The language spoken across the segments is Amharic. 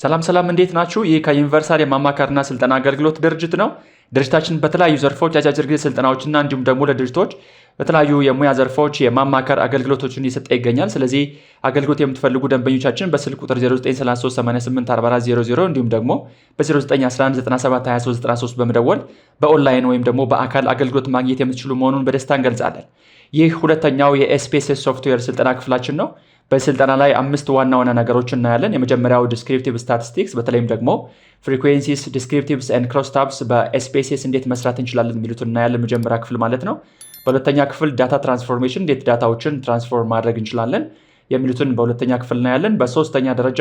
ሰላም እንዴት ናችሁ? ይህ ከዩኒቨርሳል የማማከርና ስልጠና አገልግሎት ድርጅት ነው። ድርጅታችን በተለያዩ ዘርፎች አጫጭር ጊዜ ስልጠናዎችና እንዲሁም ደግሞ ለድርጅቶች በተለያዩ የሙያ ዘርፎች የማማከር አገልግሎቶችን እየሰጠ ይገኛል። ስለዚህ አገልግሎት የምትፈልጉ ደንበኞቻችን በስልክ ቁጥር 0933884400 እንዲሁም ደግሞ በ0911972393 በመደወል በኦንላይን ወይም ደግሞ በአካል አገልግሎት ማግኘት የምትችሉ መሆኑን በደስታ እንገልጻለን። ይህ ሁለተኛው የኤስፔስስ ሶፍትዌር ስልጠና ክፍላችን ነው። በስልጠና ላይ 5 ዋና ነገሮችን እናያለን። የመጀመሪያው ዲስክሪፕቲቭ ስታቲስቲክስ በተለይም ደግሞ ፍሪኩዌንሲስ፣ ዲስክሪፕቲቭስ ኤንድ ክሮስታብስ በኤስፔስስ እንዴት መስራት እንችላለን የሚሉትን እናያለን። መጀመሪያ ክፍል ማለት ነው። በሁለተኛ ክፍል ዳታ ትራንስፎርሜሽን እንዴት ዳታዎችን ትራንስፎርም ማድረግ እንችላለን የሚሉትን በሁለተኛ ክፍል እናያለን። በሶስተኛ ደረጃ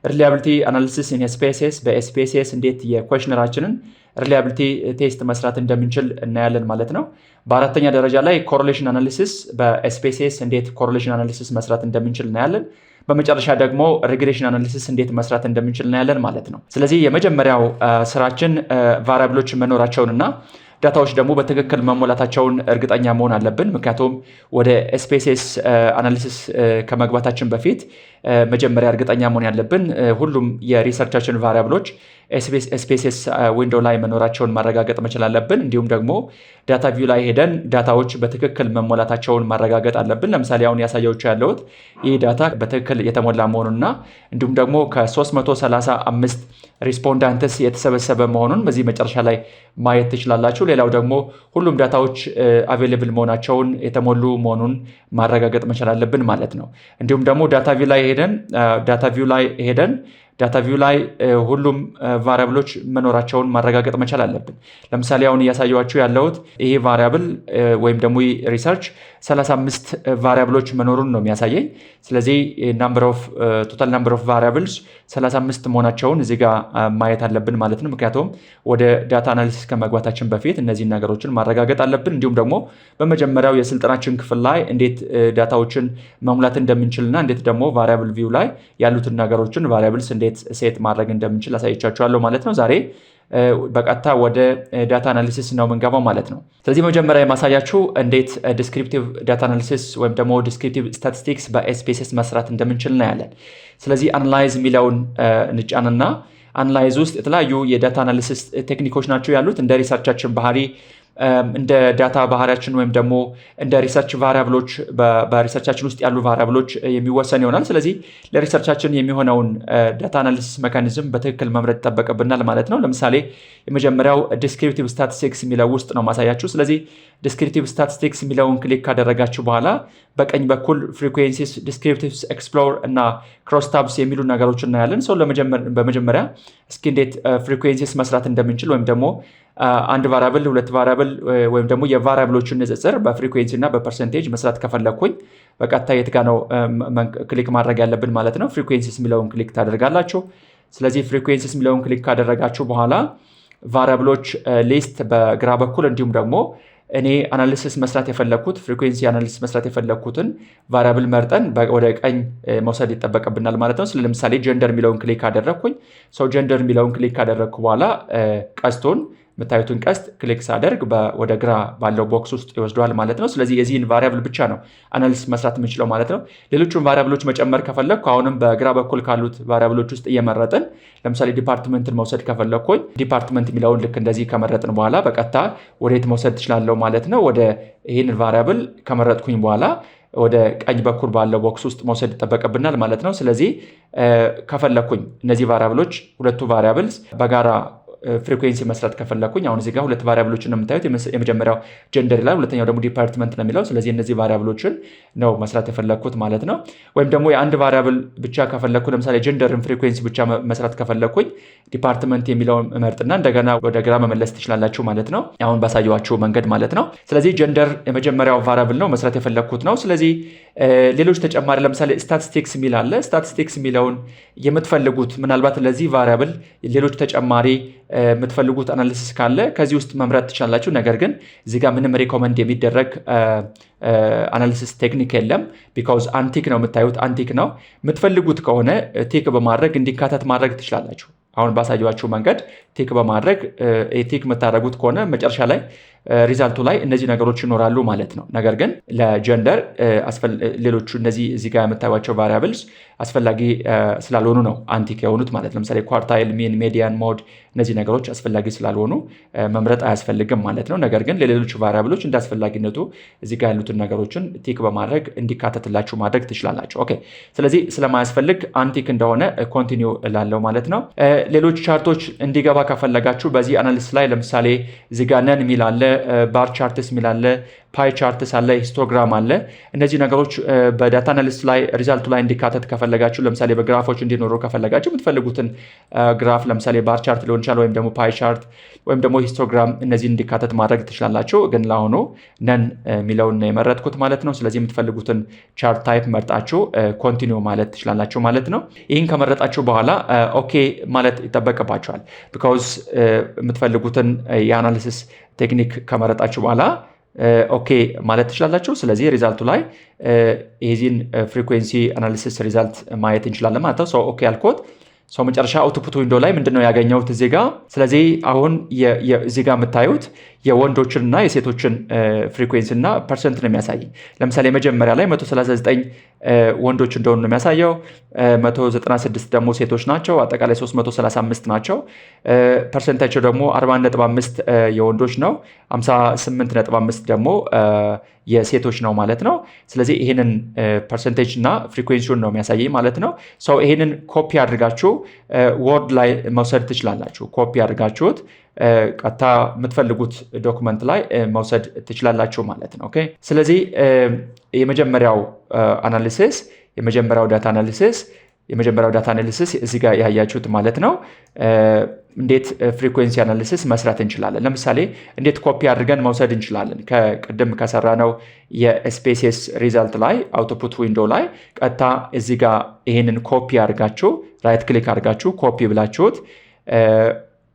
ሪላያቢሊቲ አናሊሲስ ኢን ኤስፔስስ በኤስፔስስ እንዴት የኩዌሽነራችንን ሪላያቢሊቲ ቴስት መስራት እንደምንችል እናያለን ማለት ነው። በአራተኛ ደረጃ ላይ ኮሬሌሽን አናሊሲስ በኤስፔስስ እንዴት ኮሬሌሽን አናሊሲስ መስራት እንደምንችል እናያለን። በመጨረሻ ደግሞ ሪግሬሽን አናሊሲስ እንዴት መስራት እንደምንችል እናያለን ማለት ነው። ስለዚህ የመጀመሪያው ስራችን ቫሪያብሎች መኖራቸውንና ዳታዎች ደግሞ በትክክል መሞላታቸውን እርግጠኛ መሆን አለብን። ምክንያቱም ወደ ኤስፔስስ አናሊሲስ ከመግባታችን በፊት መጀመሪያ እርግጠኛ መሆን ያለብን ሁሉም የሪሰርቻችን ቫሪያብሎች ኤስፔስስ ዊንዶው ላይ መኖራቸውን ማረጋገጥ መቻል አለብን። እንዲሁም ደግሞ ዳታ ቪው ላይ ሄደን ዳታዎች በትክክል መሞላታቸውን ማረጋገጥ አለብን። ለምሳሌ አሁን ያሳያችሁ ያለሁት ይህ ዳታ በትክክል የተሞላ መሆኑንና እንዲሁም ደግሞ ከ335 ሪስፖንዳንትስ የተሰበሰበ መሆኑን በዚህ መጨረሻ ላይ ማየት ትችላላችሁ። ሌላው ደግሞ ሁሉም ዳታዎች አቬይለብል መሆናቸውን የተሞሉ መሆኑን ማረጋገጥ መቻል አለብን ማለት ነው። እንዲሁም ደግሞ ዳታ ቪው ላይ ሁሉም ቫሪያብሎች መኖራቸውን ማረጋገጥ መቻል አለብን። ለምሳሌ አሁን እያሳየኋችሁ ያለሁት ይሄ ቫሪያብል ወይም ደግሞ ሪሰርች 35 ቫሪያብሎች መኖሩን ነው የሚያሳየኝ። ስለዚህ ቶታል ናምበር ኦፍ ቫሪያብልስ 35 መሆናቸውን እዚህ ጋር ማየት አለብን ማለት ነው። ምክንያቱም ወደ ዳታ አናሊሲስ ከመግባታችን በፊት እነዚህን ነገሮችን ማረጋገጥ አለብን። እንዲሁም ደግሞ በመጀመሪያው የስልጠናችን ክፍል ላይ እንዴት ዳታዎችን መሙላት እንደምንችልና እንዴት ደግሞ ቫሪያብል ቪው ላይ ያሉትን ነገሮችን ቫሪያብልስ እንዴት ሴት ማድረግ እንደምንችል አሳይቻችኋለሁ ማለት ነው። ዛሬ በቀጥታ ወደ ዳታ አናሊሲስ ነው የምንገባው ማለት ነው። ስለዚህ መጀመሪያ የማሳያችሁ እንዴት ዲስክሪፕቲቭ ዳታ አናሊሲስ ወይም ደግሞ ዲስክሪፕቲቭ ስታቲስቲክስ በኤስፔስስ መስራት እንደምንችል እናያለን። ስለዚህ አናላይዝ የሚለውን እንጫንና አናላይዝ ውስጥ የተለያዩ የዳታ አናሊሲስ ቴክኒኮች ናቸው ያሉት። እንደ ሪሰርቻችን ባህሪ እንደ ዳታ ባህሪያችን ወይም ደግሞ እንደ ሪሰርች ቫሪያብሎች በሪሰርቻችን ውስጥ ያሉ ቫሪያብሎች የሚወሰን ይሆናል። ስለዚህ ለሪሰርቻችን የሚሆነውን ዳታ አናሊሲስ ሜካኒዝም በትክክል መምረጥ ይጠበቅብናል ማለት ነው። ለምሳሌ የመጀመሪያው ዲስክሪፕቲቭ ስታቲስቲክስ የሚለው ውስጥ ነው ማሳያችሁ። ስለዚህ ዲስክሪፕቲቭ ስታቲስቲክስ የሚለውን ክሊክ ካደረጋችሁ በኋላ በቀኝ በኩል ፍሪኩዌንሲስ፣ ዲስክሪፕቲቭስ፣ ኤክስፕሎር እና ክሮስታብስ የሚሉ ነገሮች እናያለን። በመጀመሪያ እስኪ እንዴት ፍሪኩዌንሲስ መስራት እንደምንችል ወይም ደግሞ አንድ ቫሪያብል፣ ሁለት ቫሪያብል ወይም ደግሞ የቫሪያብሎችን ንጽጽር በፍሪኩዌንሲ እና በፐርሰንቴጅ መስራት ከፈለኩኝ በቀጥታ የት ጋ ነው ክሊክ ማድረግ ያለብን ማለት ነው። ፍሪኩዌንሲስ የሚለውን ክሊክ ታደርጋላችሁ። ስለዚህ ፍሪኩዌንሲስ የሚለውን ክሊክ ካደረጋችሁ በኋላ ቫሪያብሎች ሊስት በግራ በኩል እንዲሁም ደግሞ እኔ አናሊሲስ መስራት የፈለኩት ፍሪኩዌንሲ አናሊሲስ መስራት የፈለኩትን ቫሪያብል መርጠን ወደ ቀኝ መውሰድ ይጠበቅብናል ማለት ነው። ለምሳሌ ጀንደር የሚለውን ክሊክ ካደረግኩኝ ጀንደር የሚለውን ክሊክ ካደረግኩ በኋላ ቀስቱን የምታዩትን ቀስት ክሊክ ሳደርግ ወደ ግራ ባለው ቦክስ ውስጥ ይወስደዋል ማለት ነው። ስለዚህ የዚህን ቫሪያብል ብቻ ነው አናሊሲስ መስራት የምንችለው ማለት ነው። ሌሎቹን ቫሪያብሎች መጨመር ከፈለግኩ አሁንም በግራ በኩል ካሉት ቫሪያብሎች ውስጥ እየመረጥን ለምሳሌ ዲፓርትመንትን መውሰድ ከፈለግኩኝ ዲፓርትመንት የሚለውን ልክ እንደዚህ ከመረጥን በኋላ በቀጥታ ወዴት መውሰድ ትችላለሁ ማለት ነው። ወደ ይህን ቫሪያብል ከመረጥኩኝ በኋላ ወደ ቀኝ በኩል ባለው ቦክስ ውስጥ መውሰድ ይጠበቅብናል ማለት ነው። ስለዚህ ከፈለግኩኝ እነዚህ ቫሪያብሎች ሁለቱ ቫሪያብልስ በጋራ ፍሪኩዌንሲ መስራት ከፈለኩኝ አሁን እዚህ ጋር ሁለት ቫሪያብሎችን ነው የምታዩት። የመጀመሪያው ጀንደር ይላል፣ ሁለተኛው ደግሞ ዲፓርትመንት ነው የሚለው። ስለዚህ እነዚህ ቫሪያብሎችን ነው መስራት የፈለኩት ማለት ነው። ወይም ደግሞ የአንድ ቫሪያብል ብቻ ከፈለኩ ለምሳሌ ጀንደርን ፍሪኩዌንሲ ብቻ መስራት ከፈለኩኝ ዲፓርትመንት የሚለውን መርጥና እንደገና ወደ ግራ መመለስ ትችላላችሁ ማለት ነው፣ አሁን ባሳየኋችሁ መንገድ ማለት ነው። ስለዚህ ጀንደር የመጀመሪያው ቫሪያብል ነው መስራት የፈለኩት ነው። ስለዚህ ሌሎች ተጨማሪ ለምሳሌ ስታቲስቲክስ የሚል አለ። ስታቲስቲክስ የሚለውን የምትፈልጉት ምናልባት ለዚህ ቫሪያብል ሌሎች ተጨማሪ የምትፈልጉት አናሊሲስ ካለ ከዚህ ውስጥ መምረጥ ትችላላችሁ። ነገር ግን እዚህ ጋር ምንም ሪኮመንድ የሚደረግ አናሊሲስ ቴክኒክ የለም። ቢካውዝ አንቲክ ነው የምታዩት፣ አንቲክ ነው። የምትፈልጉት ከሆነ ቲክ በማድረግ እንዲካተት ማድረግ ትችላላችሁ። አሁን ባሳየኋችሁ መንገድ ቲክ በማድረግ ቲክ የምታደርጉት ከሆነ መጨረሻ ላይ ሪዛልቱ ላይ እነዚህ ነገሮች ይኖራሉ ማለት ነው። ነገር ግን ለጀንደር ሌሎቹ እነዚህ እዚህ ጋር የምታዩቸው ቫሪያብልስ አስፈላጊ ስላልሆኑ ነው አንቲክ የሆኑት ማለት ነው። ለምሳሌ ኳርታይል፣ ሚን፣ ሜዲያን፣ ሞድ እነዚህ ነገሮች አስፈላጊ ስላልሆኑ መምረጥ አያስፈልግም ማለት ነው። ነገር ግን ለሌሎች ቫሪያብሎች እንደ አስፈላጊነቱ እዚህ ጋር ያሉትን ነገሮችን ቲክ በማድረግ እንዲካተትላችሁ ማድረግ ትችላላችሁ። ኦኬ፣ ስለዚህ ስለማያስፈልግ አንቲክ እንደሆነ ኮንቲኒው ላለው ማለት ነው። ሌሎች ቻርቶች እንዲገባ ከፈለጋችሁ በዚህ አናሊሲስ ላይ ለምሳሌ እዚህ ጋር ነን የሚል አለ፣ ባር ቻርትስ የሚል አለ፣ ፓይ ቻርትስ አለ፣ ሂስቶግራም አለ። እነዚህ ነገሮች በዳታ አናሊሲስ ላይ ሪዛልቱ ላይ እንዲካተት ከፈለጋችሁ ለምሳሌ በግራፎች እንዲኖሩ ከፈለጋችሁ የምትፈልጉትን ግራፍ ለምሳሌ ባር ቻርት ሊሆን ይችላል ወይም ደግሞ ፓይ ቻርት ወይም ደግሞ ሂስቶግራም እነዚህ እንዲካተት ማድረግ ትችላላችሁ። ግን ለአሁኑ ነን የሚለውን የመረጥኩት ማለት ነው። ስለዚህ የምትፈልጉትን ቻርት ታይፕ መርጣችሁ ኮንቲኒው ማለት ትችላላችሁ ማለት ነው። ይህን ከመረጣችሁ በኋላ ኦኬ ማለት ይጠበቅባችኋል። ቢካውዝ የምትፈልጉትን የአናሊሲስ ቴክኒክ ከመረጣችሁ በኋላ ኦኬ ማለት ትችላላችሁ። ስለዚህ ሪዛልቱ ላይ የዚህን ፍሪኩዌንሲ አናሊሲስ ሪዛልት ማየት እንችላለን ማለት ነው። ኦኬ አልኮት ሰው መጨረሻ አውትፑት ዊንዶ ላይ ምንድነው ያገኘሁት እዚህ ጋር። ስለዚህ አሁን እዚህ ጋር የምታዩት የወንዶችን እና የሴቶችን ፍሪኩዌንሲ እና ፐርሰንት ነው የሚያሳይ። ለምሳሌ መጀመሪያ ላይ 139 ወንዶች እንደሆኑ ነው የሚያሳየው፣ 196 ደግሞ ሴቶች ናቸው። አጠቃላይ 335 ናቸው። ፐርሰንታቸው ደግሞ 40.5 የወንዶች ነው፣ 58.5 ደግሞ የሴቶች ነው ማለት ነው። ስለዚህ ይህንን ፐርሰንቴጅ እና ፍሪኩዌንሲውን ነው የሚያሳየኝ ማለት ነው። ሰው ይህንን ኮፒ አድርጋችሁ ወርድ ላይ መውሰድ ትችላላችሁ። ኮፒ አድርጋችሁት ቀጥታ የምትፈልጉት ዶክመንት ላይ መውሰድ ትችላላችሁ ማለት ነው። ኦኬ፣ ስለዚህ የመጀመሪያው ዳታ አናሊሲስ እዚህ ጋር ያያችሁት ማለት ነው። እንዴት ፍሪኩዌንሲ አናሊሲስ መስራት እንችላለን። ለምሳሌ እንዴት ኮፒ አድርገን መውሰድ እንችላለን። ከቅድም ከሰራነው የስፔሲስ ሪዛልት ላይ አውትፑት ዊንዶ ላይ ቀጥታ እዚህ ጋር ይህንን ኮፒ አድርጋችሁ ራይት ክሊክ አድርጋችሁ ኮፒ ብላችሁት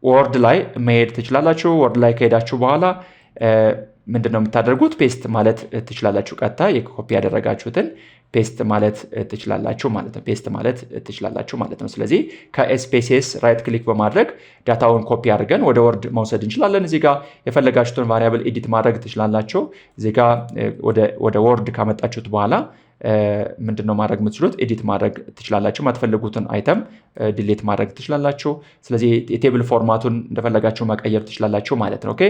ወርድ ላይ መሄድ ትችላላችሁ። ወርድ ላይ ከሄዳችሁ በኋላ ምንድነው የምታደርጉት? ፔስት ማለት ትችላላችሁ። ቀጥታ የኮፒ ያደረጋችሁትን ፔስት ማለት ትችላላችሁ ማለት ነው። ስለዚህ ከኤስፔሲስ ራይት ክሊክ በማድረግ ዳታውን ኮፒ አድርገን ወደ ወርድ መውሰድ እንችላለን። እዚህ ጋር የፈለጋችሁትን ቫሪያብል ኤዲት ማድረግ ትችላላችሁ። እዚህ ጋር ወደ ወርድ ካመጣችሁት በኋላ ምንድነው ማድረግ የምትችሉት? ኤዲት ማድረግ ትችላላችሁ። የማትፈልጉትን አይተም ዲሌት ማድረግ ትችላላችሁ። ስለዚህ የቴብል ፎርማቱን እንደፈለጋችሁ መቀየር ትችላላችሁ ማለት ነው። ኦኬ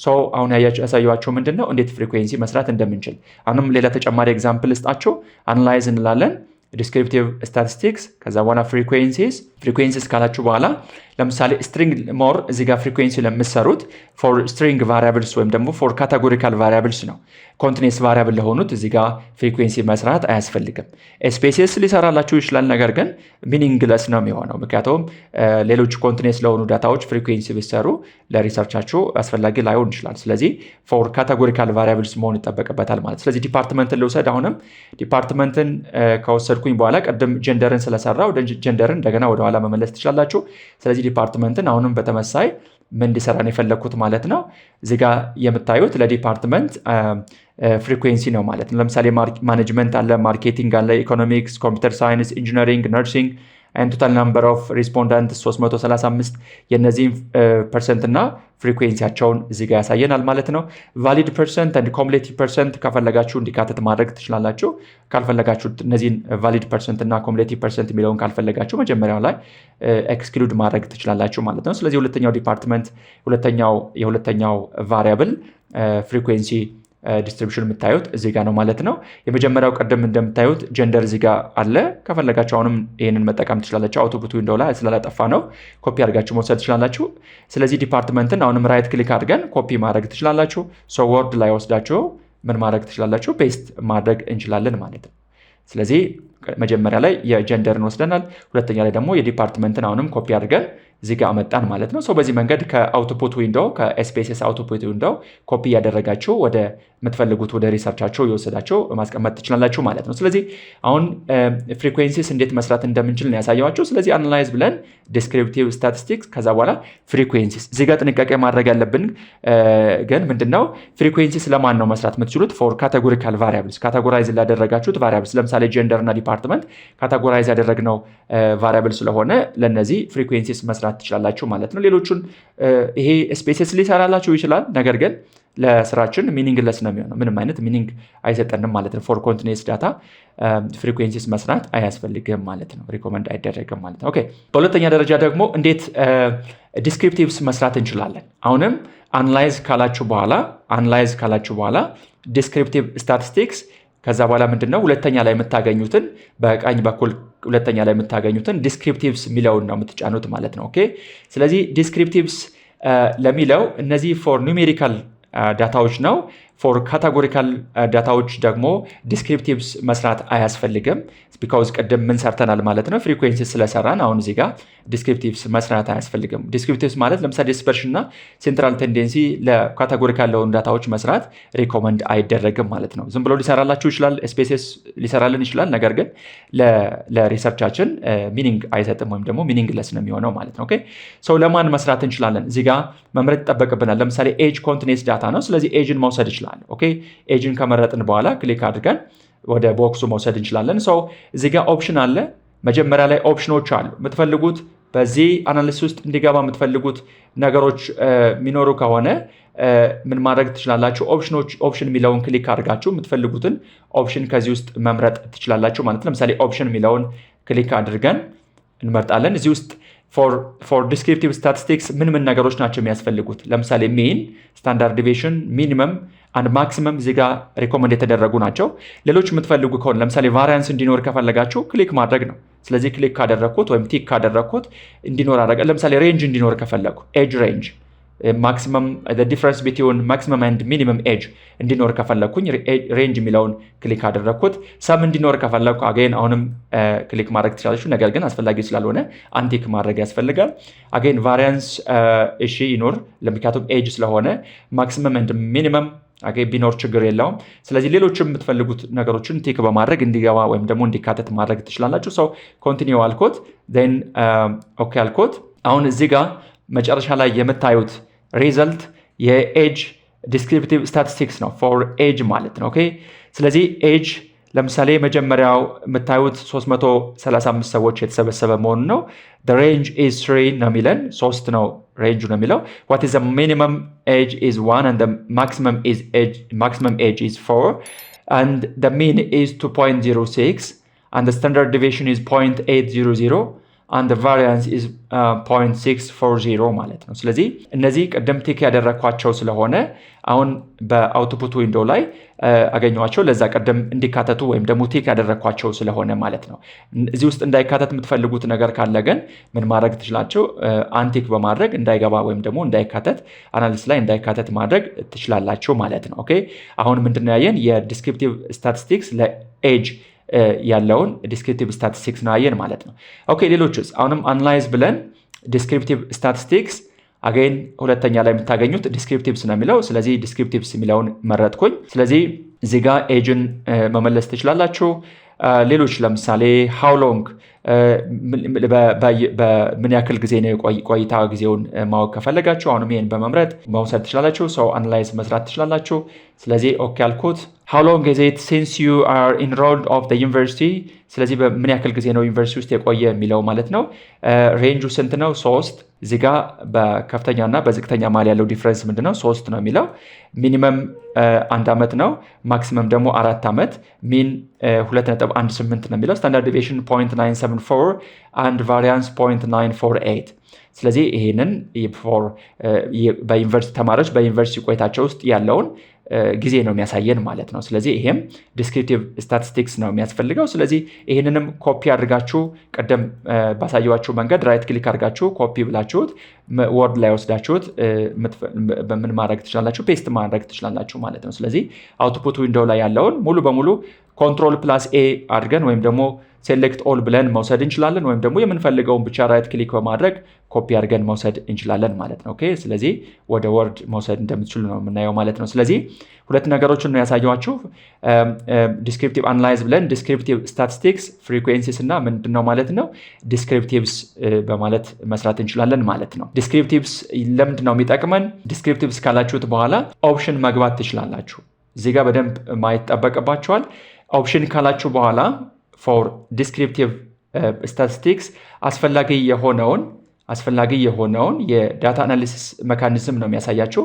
ሶ አሁን ያሳየኋችሁ ምንድነው እንዴት ፍሪኩዌንሲ መስራት እንደምንችል። አሁንም ሌላ ተጨማሪ ኤግዛምፕል ስጣችሁ። አናላይዝ እንላለን፣ ዲስክሪፕቲቭ ስታቲስቲክስ፣ ከዛ በኋላ ፍሪኩዌንሲስ ካላችሁ በኋላ ለምሳሌ ስትሪንግ ሞር እዚህ ጋር ፍሪኩዌንሲ ለምትሰሩት ፎር ስትሪንግ ቫሪያብልስ ወይም ደግሞ ፎር ካቴጎሪካል ቫሪያብልስ ነው። ኮንቲኒየስ ቫሪያብል ለሆኑት እዚህ ጋር ፍሪኩዌንሲ መስራት አያስፈልግም። ስፔሲስ ሊሰራላችሁ ይችላል፣ ነገር ግን ሚኒንግለስ ነው የሚሆነው። ምክንያቱም ሌሎች ኮንቲኒየስ ለሆኑ ዳታዎች ፍሪኩዌንሲ ቢሰሩ ለሪሰርቻችሁ አስፈላጊ ላይሆን ይችላል። ስለዚህ ፎር ካቴጎሪካል ቫሪያብልስ መሆን ይጠበቅበታል ማለት። ስለዚህ ዲፓርትመንትን ልውሰድ። አሁንም ዲፓርትመንትን ከወሰድኩኝ በኋላ ቅድም ጀንደርን ስለሰራው ጀንደርን እንደገና ወደኋላ መመለስ ትችላላችሁ። ስለዚህ ዲፓርትመንትን አሁንም በተመሳይ ምን እንዲሰራ ነው የፈለግኩት ማለት ነው። እዚህ ጋር የምታዩት ለዲፓርትመንት ፍሪኩዌንሲ ነው ማለት ነው። ለምሳሌ ማኔጅመንት አለ፣ ማርኬቲንግ አለ፣ ኢኮኖሚክስ፣ ኮምፒውተር ሳይንስ፣ ኢንጂነሪንግ፣ ነርሲንግ and total number of respondents 335 የነዚህን ፐርሰንት እና ፍሪኩዌንሲያቸውን እዚህ ጋር ያሳየናል ማለት ነው። ቫሊድ ፐርሰንት and cumulative percent ከፈለጋችሁ እንዲካተት ማድረግ ትችላላችሁ። ካልፈለጋችሁ እነዚህን ቫሊድ ፐርሰንት እና cumulative percent የሚለውን ካልፈለጋችሁ መጀመሪያው ላይ ኤክስክሉድ ማድረግ ትችላላችሁ ማለት ነው። ስለዚህ ሁለተኛው ዲፓርትመንት የሁለተኛው ቫሪያብል ፍሪኩዌንሲ ዲስትሪቢዩሽን የምታዩት እዚህ ጋር ነው ማለት ነው። የመጀመሪያው ቀደም እንደምታዩት ጀንደር እዚህ ጋር አለ። ከፈለጋችሁ አሁንም ይህንን መጠቀም ትችላላችሁ። አውትፑት ዊንዶው ላይ ስላላጠፋ ነው ኮፒ አድርጋችሁ መውሰድ ትችላላችሁ። ስለዚህ ዲፓርትመንትን አሁንም ራይት ክሊክ አድርገን ኮፒ ማድረግ ትችላላችሁ። ሶ ወርድ ላይ ወስዳችሁ ምን ማድረግ ትችላላችሁ? ፔስት ማድረግ እንችላለን ማለት ነው። ስለዚህ መጀመሪያ ላይ የጀንደርን ወስደናል። ሁለተኛ ላይ ደግሞ የዲፓርትመንትን አሁንም ኮፒ አድርገን እዚህ ጋር አመጣን ማለት ነው። በዚህ መንገድ ከአውትፑት ዊንዶው ከኤስፔሲስ አውትፑት ዊንዶው ኮፒ ያደረጋችሁ ወደ የምትፈልጉት ወደ ሪሰርቻቸው የወሰዳቸው ማስቀመጥ ትችላላችሁ ማለት ነው። ስለዚህ አሁን ፍሪኩዌንሲስ እንዴት መስራት እንደምንችል ነው ያሳየዋችሁ። ስለዚህ አናላይዝ ብለን ዲስክሪፕቲቭ ስታቲስቲክስ ከዛ በኋላ ፍሪኩዌንሲስ። እዚህ ጋር ጥንቃቄ ማድረግ ያለብን ግን ምንድነው ፍሪኩዌንሲስ ለማን ነው መስራት የምትችሉት? ፎር ካቴጎሪካል ቫሪያብልስ ካቴጎራይዝ ላደረጋችሁት ቫሪያብልስ ለምሳሌ ጀንደር እና ዲፓርትመንት ካቴጎራይዝ ያደረግነው ቫሪያብል ስለሆነ ለነዚህ ፍሪኩዌንሲስ መስራት መስራት ትችላላችሁ ማለት ነው። ሌሎቹን ይሄ ስፔስስ ሊሰራላችሁ ይችላል፣ ነገር ግን ለስራችን ሚኒንግለስ ነው የሚሆነው። ምንም አይነት ሚኒንግ አይሰጠንም ማለት ነው። ፎር ኮንቲኒየስ ዳታ ፍሪኩዌንሲስ መስራት አያስፈልግም ማለት ነው። ሪኮመንድ አይደረግም ማለት ነው። ኦኬ። በሁለተኛ ደረጃ ደግሞ እንዴት ዲስክሪፕቲቭስ መስራት እንችላለን? አሁንም አናላይዝ ካላችሁ በኋላ ዲስክሪፕቲቭ ስታቲስቲክስ ከዛ በኋላ ምንድነው ሁለተኛ ላይ የምታገኙትን በቀኝ በኩል ሁለተኛ ላይ የምታገኙትን ዲስክሪፕቲቭስ የሚለውን ነው የምትጫኑት ማለት ነው። ኦኬ። ስለዚህ ዲስክሪፕቲቭስ ለሚለው እነዚህ ፎር ኑሜሪካል ዳታዎች ነው። ፎር ካታጎሪካል ዳታዎች ደግሞ ዲስክሪፕቲቭስ መስራት አያስፈልግም። ቢካውዝ ቅድም ምን ሰርተናል ማለት ነው፣ ፍሪኩዌንሲ ስለሰራን አሁን እዚህ ጋር ዲስክሪፕቲቭስ መስራት አያስፈልግም። ዲስክሪፕቲቭስ ማለት ለምሳሌ ዲስፐርሽን እና ሴንትራል ቴንደንሲ ለካታጎሪካል ለሆኑ ዳታዎች መስራት ሪኮመንድ አይደረግም ማለት ነው። ዝም ብሎ ሊሰራላችሁ ይችላል፣ ስፔስስ ሊሰራልን ይችላል፣ ነገር ግን ለሪሰርቻችን ሚኒንግ አይሰጥም ወይም ደግሞ ሚኒንግለስ ነው የሚሆነው ማለት ነው። ኦኬ። ሰው ለማን መስራት እንችላለን? እዚህ ጋር መምረጥ ይጠበቅብናል። ለምሳሌ ኤጅ ኮንቲኒየስ ዳታ ነው። ስለዚህ ኤጅን መውሰድ ይችላል። ኦኬ። ኤጅን ከመረጥን በኋላ ክሊክ አድርገን ወደ ቦክሱ መውሰድ እንችላለን። ሰው እዚህ ጋር ኦፕሽን አለ። መጀመሪያ ላይ ኦፕሽኖች አሉ። የምትፈልጉት በዚህ አናሊሲስ ውስጥ እንዲገባ የምትፈልጉት ነገሮች የሚኖሩ ከሆነ ምን ማድረግ ትችላላችሁ? ኦፕሽን የሚለውን ክሊክ አድርጋችሁ የምትፈልጉትን ኦፕሽን ከዚህ ውስጥ መምረጥ ትችላላችሁ ማለት ነው። ለምሳሌ ኦፕሽን የሚለውን ክሊክ አድርገን እንመርጣለን። እዚህ ውስጥ ፎር ዲስክሪፕቲቭ ስታቲስቲክስ ምን ነገሮች ናቸው የሚያስፈልጉት? ለምሳሌ ሚን፣ ስታንዳርድ ዲቪዬሽን፣ ሚኒመም አንድ ማክሲመም እዚህ ጋር ሪኮመንድ የተደረጉ ናቸው። ሌሎች የምትፈልጉ ከሆነ ለምሳሌ ቫሪያንስ እንዲኖር ከፈለጋችሁ ክሊክ ማድረግ ነው። ስለዚህ ክሊክ ካደረግኩት ወይም ቲክ ካደረግኩት እንዲኖር አደረገ። ለምሳሌ ሬንጅ እንዲኖር ከፈለጉ ኤጅ ሬንጅ ማክሲመም ዲፍረንስ ቢትዊን ማክሲመም ኤንድ ሚኒመም ኤጅ እንዲኖር ከፈለግኩኝ ሬንጅ የሚለውን ክሊክ አደረግኩት። ሰም እንዲኖር ከፈለግኩ አገን አሁንም ክሊክ ማድረግ ትችላለች። ነገር ግን አስፈላጊ ስላልሆነ አንቲክ ማድረግ ያስፈልጋል። አገን ቫሪያንስ እሺ ይኖር፣ ምክንያቱም ኤጅ ስለሆነ ማክሲመም ኤንድ ሚኒመም ቢኖር ችግር የለውም። ስለዚህ ሌሎችም የምትፈልጉት ነገሮችን ቲክ በማድረግ እንዲገባ ወይም ደግሞ እንዲካተት ማድረግ ትችላላችሁ። ሰው ኮንቲኒው አልኮት ን ኦኬ አልኮት። አሁን እዚህ ጋር መጨረሻ ላይ የምታዩት ሪዘልት የኤጅ ዲስክሪፕቲቭ ስታቲስቲክስ ነው። ፎር ኤጅ ማለት ነው። ኦኬ። ስለዚህ ኤጅ ለምሳሌ መጀመሪያው የምታዩት 335 ሰዎች የተሰበሰበ መሆኑ ነው። ሬንጅ ኢዝ 3 ነው የሚለን፣ 3 ነው ሬንጁ ነው የሚለው። ዋት ኢዝ ሚኒመም ኤጅ ኢዝ 1 and the maximum age is 4 and the mean is 2.06 and the standard deviation is 0.800 and the variance is 0.640 ማለት ነው። ስለዚህ እነዚህ ቀደም ቲክ ያደረኳቸው ስለሆነ አሁን በአውትፑት ዊንዶ ላይ አገኘዋቸው። ለዛ ቀደም እንዲካተቱ ወይም ደግሞ ቲክ ያደረኳቸው ስለሆነ ማለት ነው። እዚህ ውስጥ እንዳይካተት የምትፈልጉት ነገር ካለ ግን ምን ማድረግ ትችላላችሁ? አንቲክ በማድረግ እንዳይገባ ወይም ደግሞ እንዳይካተት አናሊሲስ ላይ እንዳይካተት ማድረግ ትችላላችሁ ማለት ነው። ኦኬ። አሁን ምንድነው ያየን? የዲስክሪፕቲቭ ስታቲስቲክስ ለኤጅ ያለውን ዲስክሪፕቲቭ ስታቲስቲክስ ነው ያየን ማለት ነው። ኦኬ። ሌሎችስ? አሁንም አናላይዝ ብለን ዲስክሪፕቲቭ ስታቲስቲክስ አገን ሁለተኛ ላይ የምታገኙት ዲስክሪፕቲቭስ ነው የሚለው። ስለዚህ ዲስክሪፕቲቭስ የሚለውን መረጥኩኝ። ስለዚህ እዚህ ጋር ኤጅን መመለስ ትችላላችሁ። ሌሎች ለምሳሌ ሃው ሎንግ በምን ያክል ጊዜ ነው ቆይታ ጊዜውን ማወቅ ከፈለጋችሁ አሁንም ይሄን በመምረጥ መውሰድ ትችላላችሁ። ሰው አናላይዝ መስራት ትችላላችሁ። ስለዚህ ኦኬ አልኩት። ሃው ሎንግ ኢዝ ኢት ሲንስ ዩ አር ኢንሮልድ ኦፍ ዘ ዩኒቨርሲቲ። ስለዚህ በምን ያክል ጊዜ ነው ዩኒቨርሲቲ ውስጥ የቆየ የሚለው ማለት ነው። ሬንጁ ስንት ነው? 3። እዚህ ጋር በከፍተኛና በዝቅተኛ መሀል ያለው ዲፍረንስ ምንድነው? 3 ነው የሚለው። ሚኒመም 1 ዓመት ነው። ማክሲመም ደግሞ 4 ዓመት። ሚን 2.18 ነው የሚለው። ስታንዳርድ ዲቪዬሽን 0.974 አንድ ቫሪያንስ 0.948። ስለዚህ ይሄንን በዩኒቨርሲቲ ተማሪዎች በዩኒቨርሲቲ ቆይታቸው ውስጥ ያለውን ጊዜ ነው የሚያሳየን ማለት ነው። ስለዚህ ይሄም ዲስክሪፕቲቭ ስታቲስቲክስ ነው የሚያስፈልገው። ስለዚህ ይህንንም ኮፒ አድርጋችሁ ቀደም ባሳየዋችሁ መንገድ ራይት ክሊክ አድርጋችሁ ኮፒ ብላችሁት ወርድ ላይ ወስዳችሁት በምን ማድረግ ትችላላችሁ? ፔስት ማድረግ ትችላላችሁ ማለት ነው። ስለዚህ አውትፑት ዊንዶው ላይ ያለውን ሙሉ በሙሉ ኮንትሮል ፕላስ ኤ አድርገን ወይም ደግሞ ሴሌክት ኦል ብለን መውሰድ እንችላለን። ወይም ደግሞ የምንፈልገውን ብቻ ራይት ክሊክ በማድረግ ኮፒ አድርገን መውሰድ እንችላለን ማለት ነው። ኦኬ። ስለዚህ ወደ ወርድ መውሰድ እንደምትችሉ ነው የምናየው ማለት ነው። ስለዚህ ሁለት ነገሮችን ነው ያሳየኋችሁ። ዲስክሪፕቲቭ አናላይዝ ብለን ዲስክሪፕቲቭ ስታቲስቲክስ ፍሪኩዌንሲስ እና ምንድነው ማለት ነው ዲስክሪፕቲቭስ በማለት መስራት እንችላለን ማለት ነው። ዲስክሪፕቲቭስ ለምንድን ነው የሚጠቅመን? ዲስክሪፕቲቭስ ካላችሁት በኋላ ኦፕሽን መግባት ትችላላችሁ። እዚህ ጋር በደንብ ማየት ጠበቅባችኋል። ኦፕሽን ካላችሁ በኋላ ፎር ዲስክሪፕቲቭ ስታቲስቲክስ አስፈላጊ የሆነውን አስፈላጊ የሆነውን የዳታ አናሊሲስ ሜካኒዝም ነው የሚያሳያችሁ።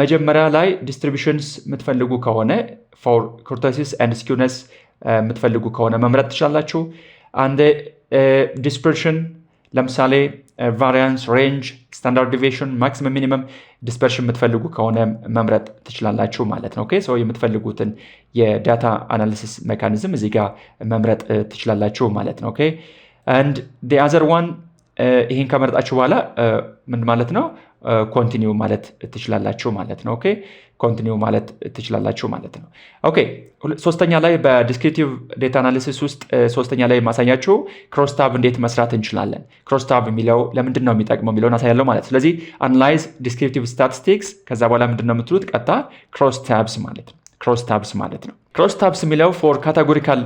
መጀመሪያ ላይ ዲስትሪቢዩሽንስ የምትፈልጉ ከሆነ ፎር ኩርቶሲስ ኤንድ ስኪውነስ የምትፈልጉ ከሆነ መምረጥ ትችላላችሁ። አንድ ዲስፐርሽን ለምሳሌ ቫሪያንስ፣ ሬንጅ፣ ስታንዳርድ ዲቪዬሽን፣ ማክሲመም ሚኒመም ዲስፐርሽን የምትፈልጉ ከሆነ መምረጥ ትችላላችሁ ማለት ነው። ኦኬ ሶ የምትፈልጉትን የዳታ አናሊሲስ ሜካኒዝም እዚህ ጋር መምረጥ ትችላላችሁ ማለት ነው። ኦኬ አንድ the other one ይሄን ከመረጣችሁ በኋላ ምን ማለት ነው ኮንቲኒው ማለት ትችላላችሁ ማለት ነው። ኦኬ ኮንቲኒው ማለት ትችላላችሁ ማለት ነው። ኦኬ ሶስተኛ ላይ በዲስክሪፕቲቭ ዴታ አናሊሲስ ውስጥ ሶስተኛ ላይ ማሳያችሁ ክሮስ ታብ እንዴት መስራት እንችላለን። ክሮስ ታብ የሚለው ለምንድን ነው የሚጠቅመው የሚለውን አሳያለሁ ማለት። ስለዚህ አናላይዝ ዲስክሪፕቲቭ ስታቲስቲክስ ከዛ በኋላ ምንድን ነው የምትሉት ቀጥታ ክሮስ ታብስ ማለት ነው። ክሮስ ታብስ ማለት ነው። ክሮስ ታብስ የሚለው ፎር ካታጎሪካል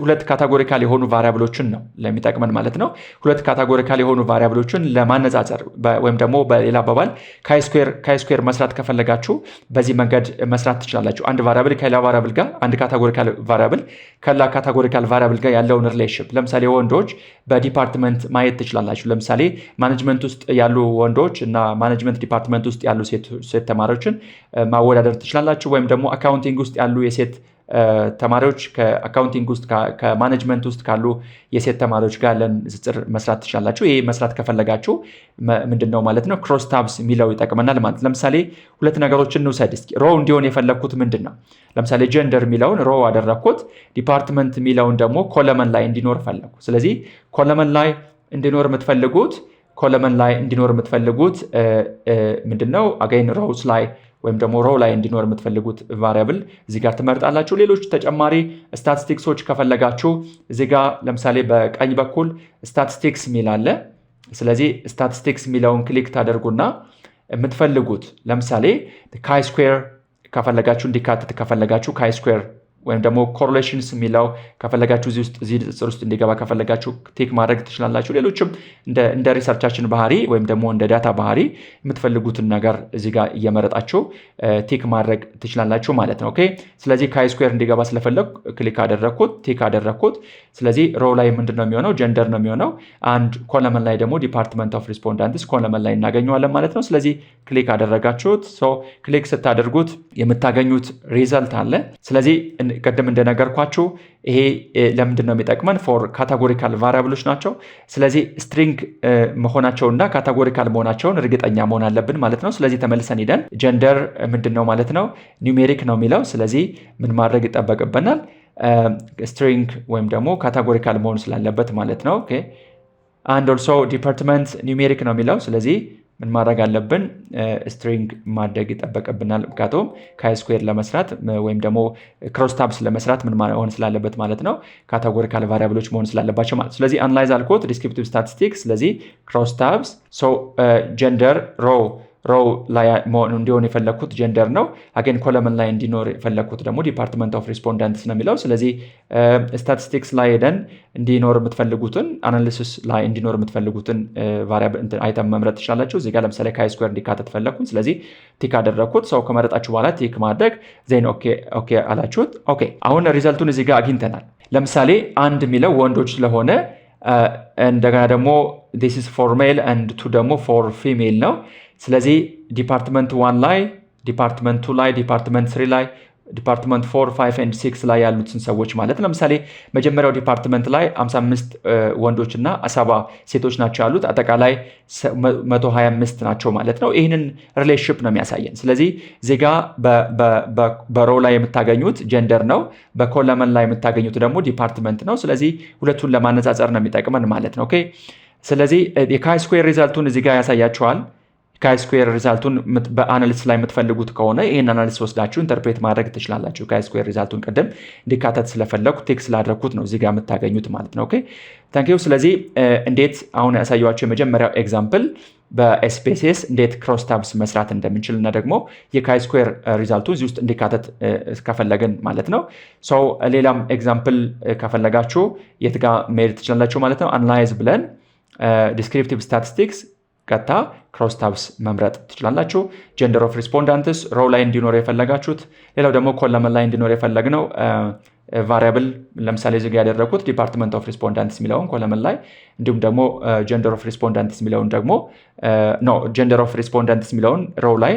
ሁለት ካታጎሪካል የሆኑ ቫሪያብሎችን ነው ለሚጠቅመን ማለት ነው። ሁለት ካታጎሪካል የሆኑ ቫሪያብሎችን ለማነጻጸር ወይም ደግሞ በሌላ አባባል ካይ-ስኩዌር መስራት ከፈለጋችሁ በዚህ መንገድ መስራት ትችላላችሁ። አንድ ቫሪያብል ከሌላ ቫሪያብል ጋር፣ አንድ ካታጎሪካል ቫሪያብል ከሌላ ካታጎሪካል ቫሪያብል ጋር ያለውን ሪሌሽንሺፕ ለምሳሌ ወንዶች በዲፓርትመንት ማየት ትችላላችሁ። ለምሳሌ ማኔጅመንት ውስጥ ያሉ ወንዶች እና ማኔጅመንት ዲፓርትመንት ውስጥ ያሉ ሴት ተማሪዎችን ማወዳደር ትችላላችሁ። ወይም ደግሞ አካውንቲንግ ውስጥ ያሉ የሴት ተማሪዎች ከአካውንቲንግ ውስጥ ከማኔጅመንት ውስጥ ካሉ የሴት ተማሪዎች ጋር ያለን ንጽጽር መስራት ትችላላችሁ። ይሄ መስራት ከፈለጋችሁ ምንድነው ማለት ነው ክሮስ ታብስ የሚለው ይጠቅመናል ማለት። ለምሳሌ ሁለት ነገሮችን እንውሰድ እስኪ። ሮ እንዲሆን የፈለግኩት ምንድን ነው? ለምሳሌ ጀንደር የሚለውን ሮ አደረግኩት፣ ዲፓርትመንት የሚለውን ደግሞ ኮለመን ላይ እንዲኖር ፈለግኩ። ስለዚህ ኮለመን ላይ እንዲኖር የምትፈልጉት ምንድነው አገኝ ሮውስ ላይ ወይም ደግሞ ሮ ላይ እንዲኖር የምትፈልጉት ቫሪያብል እዚህ ጋር ትመርጣላችሁ። ሌሎች ተጨማሪ ስታቲስቲክሶች ከፈለጋችሁ እዚህ ጋር ለምሳሌ በቀኝ በኩል ስታቲስቲክስ የሚል አለ። ስለዚህ ስታቲስቲክስ የሚለውን ክሊክ ታደርጉና የምትፈልጉት ለምሳሌ ካይ-ስኩዌር ከፈለጋችሁ እንዲካተት ከፈለጋችሁ ካይ-ስኩዌር ወይም ደግሞ ኮሪሌሽንስ የሚለው ከፈለጋችሁ እዚህ ንጽጽር ውስጥ እንዲገባ ከፈለጋችሁ ቲክ ማድረግ ትችላላችሁ። ሌሎችም እንደ ሪሰርቻችን ባህሪ ወይም ደግሞ እንደ ዳታ ባህሪ የምትፈልጉትን ነገር እዚህ ጋር እየመረጣችሁ ቲክ ማድረግ ትችላላችሁ ማለት ነው። ኦኬ ስለዚህ ካይ-ስኩዌር እንዲገባ ስለፈለግ ክሊክ አደረግኩት፣ ቲክ አደረግኩት። ስለዚህ ሮ ላይ ምንድን ነው የሚሆነው? ጀንደር ነው የሚሆነው። አንድ ኮለመን ላይ ደግሞ ዲፓርትመንት ኦፍ ሪስፖንዳንትስ ኮለመን ላይ እናገኘዋለን ማለት ነው። ስለዚህ ክሊክ አደረጋችሁት። ክሊክ ስታደርጉት የምታገኙት ሪዘልት አለ። ስለዚህ ቅድም እንደነገርኳችሁ ይሄ ለምንድን ነው የሚጠቅመን? ፎር ካታጎሪካል ቫሪያብሎች ናቸው። ስለዚህ ስትሪንግ መሆናቸውና ካታጎሪካል መሆናቸውን እርግጠኛ መሆን አለብን ማለት ነው። ስለዚህ ተመልሰን ሂደን ጀንደር ምንድን ነው ማለት ነው? ኒውሜሪክ ነው የሚለው። ስለዚህ ምን ማድረግ ይጠበቅብናል? ስትሪንግ ወይም ደግሞ ካታጎሪካል መሆን ስላለበት ማለት ነው። ኦኬ አንድ ኦልሶ ዲፓርትመንት ኒውሜሪክ ነው የሚለው። ስለዚህ ምን ማድረግ አለብን? ስትሪንግ ማድረግ ይጠበቅብናል። ምክንያቱም ካይ-ስኩዌር ለመስራት ወይም ደግሞ ክሮስ ታብስ ለመስራት ምን መሆን ስላለበት ማለት ነው ካታጎሪካል ቫሪያብሎች መሆን ስላለባቸው ማለት። ስለዚህ አናላይዝ አልኮት ዲስክሪፕቲቭ ስታቲስቲክስ። ስለዚህ ክሮስ ታብስ ጀንደር ሮ ላይ እንዲሆን የፈለግኩት ጀንደር ነው። አገን ኮለመን ላይ እንዲኖር የፈለግኩት ደግሞ ዲፓርትመንት ኦፍ ሪስፖንዳንትስ ነው የሚለው። ስለዚህ ስታቲስቲክስ ላይ ሄደን እንዲኖር የምትፈልጉትን አናሊሲስ ላይ እንዲኖር የምትፈልጉትን ቫሪያብል አይተም መምረጥ ትችላላችሁ። እዚህ ጋር ለምሳሌ ካይ-ስኩዌር እንዲካተት ፈለግኩኝ። ስለዚህ ቲክ አደረግኩት። ሰው ከመረጣችሁ በኋላ ቲክ ማድረግ ዜን ኦኬ አላችሁት። ኦኬ አሁን ሪዘልቱን እዚህ ጋር አግኝተናል። ለምሳሌ አንድ የሚለው ወንዶች ስለሆነ እንደገና ደግሞ this is for male and 2 ደግሞ for female ነው። ስለዚህ ዲፓርትመንት 1 ላይ፣ ዲፓርትመንት 2 ላይ፣ ዲፓርትመንት 3 ላይ፣ ዲፓርትመንት 4 5 and 6 ላይ ያሉትን ሰዎች ማለት ለምሳሌ መጀመሪያው ዲፓርትመንት ላይ 55 ወንዶች እና 70 ሴቶች ናቸው ያሉት። አጠቃላይ 125 ናቸው ማለት ነው። ይህንን ሪሌሽንሺፕ ነው የሚያሳየን። ስለዚህ ዜጋ በሮ ላይ የምታገኙት ጀንደር ነው፣ በኮለመን ላይ የምታገኙት ደግሞ ዲፓርትመንት ነው። ስለዚህ ሁለቱን ለማነጻጸር ነው የሚጠቅመን ማለት ነው። ኦኬ ስለዚህ የካይ-ስኩዌር ሪዛልቱን እዚህ ጋር ያሳያችኋል። ካይ-ስኩዌር ሪዛልቱን በአናሊሲስ ላይ የምትፈልጉት ከሆነ ይህን አናሊሲስ ወስዳችሁ ኢንተርፕሬት ማድረግ ትችላላችሁ። ካይ-ስኩዌር ሪዛልቱን ቅድም እንዲካተት ስለፈለኩ ቴክ ስላደረግኩት ነው እዚህ ጋር የምታገኙት ማለት ነው። ኦኬ ታንኪዩ። ስለዚህ እንዴት አሁን ያሳየኋቸው የመጀመሪያው ኤግዛምፕል በኤስፔሲስ እንዴት ክሮስ ታብስ መስራት እንደምንችል እና ደግሞ የካይ-ስኩዌር ሪዛልቱ እዚህ ውስጥ እንዲካተት ከፈለግን ማለት ነው። ሰው ሌላም ኤግዛምፕል ከፈለጋችሁ የት ጋር መሄድ ትችላላችሁ ማለት ነው። አናላይዝ ብለን ዲስክሪፕቲቭ ስታቲስቲክስ ቀጥታ ክሮስ ታብስ መምረጥ ትችላላችሁ። ጀንደር ኦፍ ሪስፖንዳንትስ ሮ ላይ እንዲኖር የፈለጋችሁት፣ ሌላው ደግሞ ኮለመን ላይ እንዲኖር የፈለግነው ቫሪያብል ለምሳሌ እዚህ ጋር ያደረኩት ዲፓርትመንት ኦፍ ሪስፖንዳንትስ የሚለውን ኮለመን ላይ እንዲሁም ደግሞ ጀንደር ኦፍ ሪስፖንዳንትስ የሚለውን ደግሞ ጀንደር ኦፍ ሪስፖንዳንትስ የሚለውን ሮው ላይ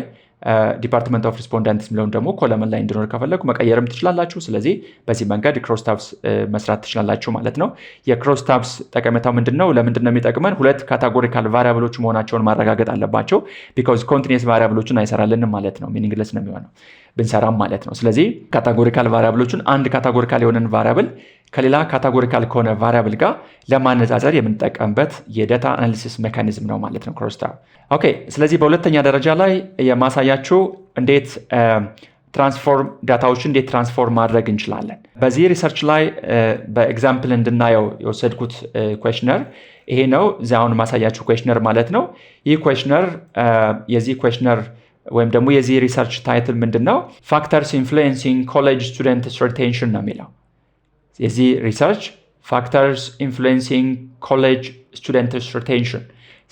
ዲፓርትመንት ኦፍ ሪስፖንዳንትስ የሚለውን ደግሞ ኮለመን ላይ እንዲኖር ከፈለኩ መቀየርም ትችላላችሁ። ስለዚህ በዚህ መንገድ ክሮስ ታብስ መስራት ትችላላችሁ ማለት ነው። የክሮስ ታብስ ጠቀሜታው ምንድነው? ለምንድነው የሚጠቅመን? ሁለት ካታጎሪካል ቫሪያብሎች መሆናቸውን ማረጋገጥ አለባቸው። ቢኮዝ ኮንቲኒየስ ቫሪያብሎችን አይሰራልንም ማለት ነው። ሚኒንግለስ ነው የሚሆነው ብንሰራም ማለት ነው። ስለዚህ ካታጎሪካል ቫሪያብሎችን አንድ ካታጎሪካል የሆነን ቫሪያብል ከሌላ ካታጎሪካል ከሆነ ቫሪያብል ጋር ለማነጻጸር የምንጠቀምበት የዳታ አናሊሲስ ሜካኒዝም ነው ማለት ነው ክሮስ ታብ። ኦኬ፣ ስለዚህ በሁለተኛ ደረጃ ላይ የማሳያችሁ እንዴት ትራንስፎርም ዳታዎችን እንዴት ትራንስፎርም ማድረግ እንችላለን። በዚህ ሪሰርች ላይ በኤግዛምፕል እንድናየው የወሰድኩት ኩዌሽነር ይሄ ነው። እዚያውን ማሳያችሁ ኩዌሽነር ማለት ነው። ይህ ኩዌሽነር የዚህ ኩዌሽነር ወይም ደግሞ የዚህ ሪሰርች ታይትል ምንድነው? ፋክተርስ ኢንፍሉዌንሲንግ ኮሌጅ ስቱደንትስ ሪቴንሽን ነው የሚለው። የዚህ ሪሰርች ፋክተርስ ኢንፍሉዌንሲንግ ኮሌጅ ስቱደንትስ ሪቴንሽን፣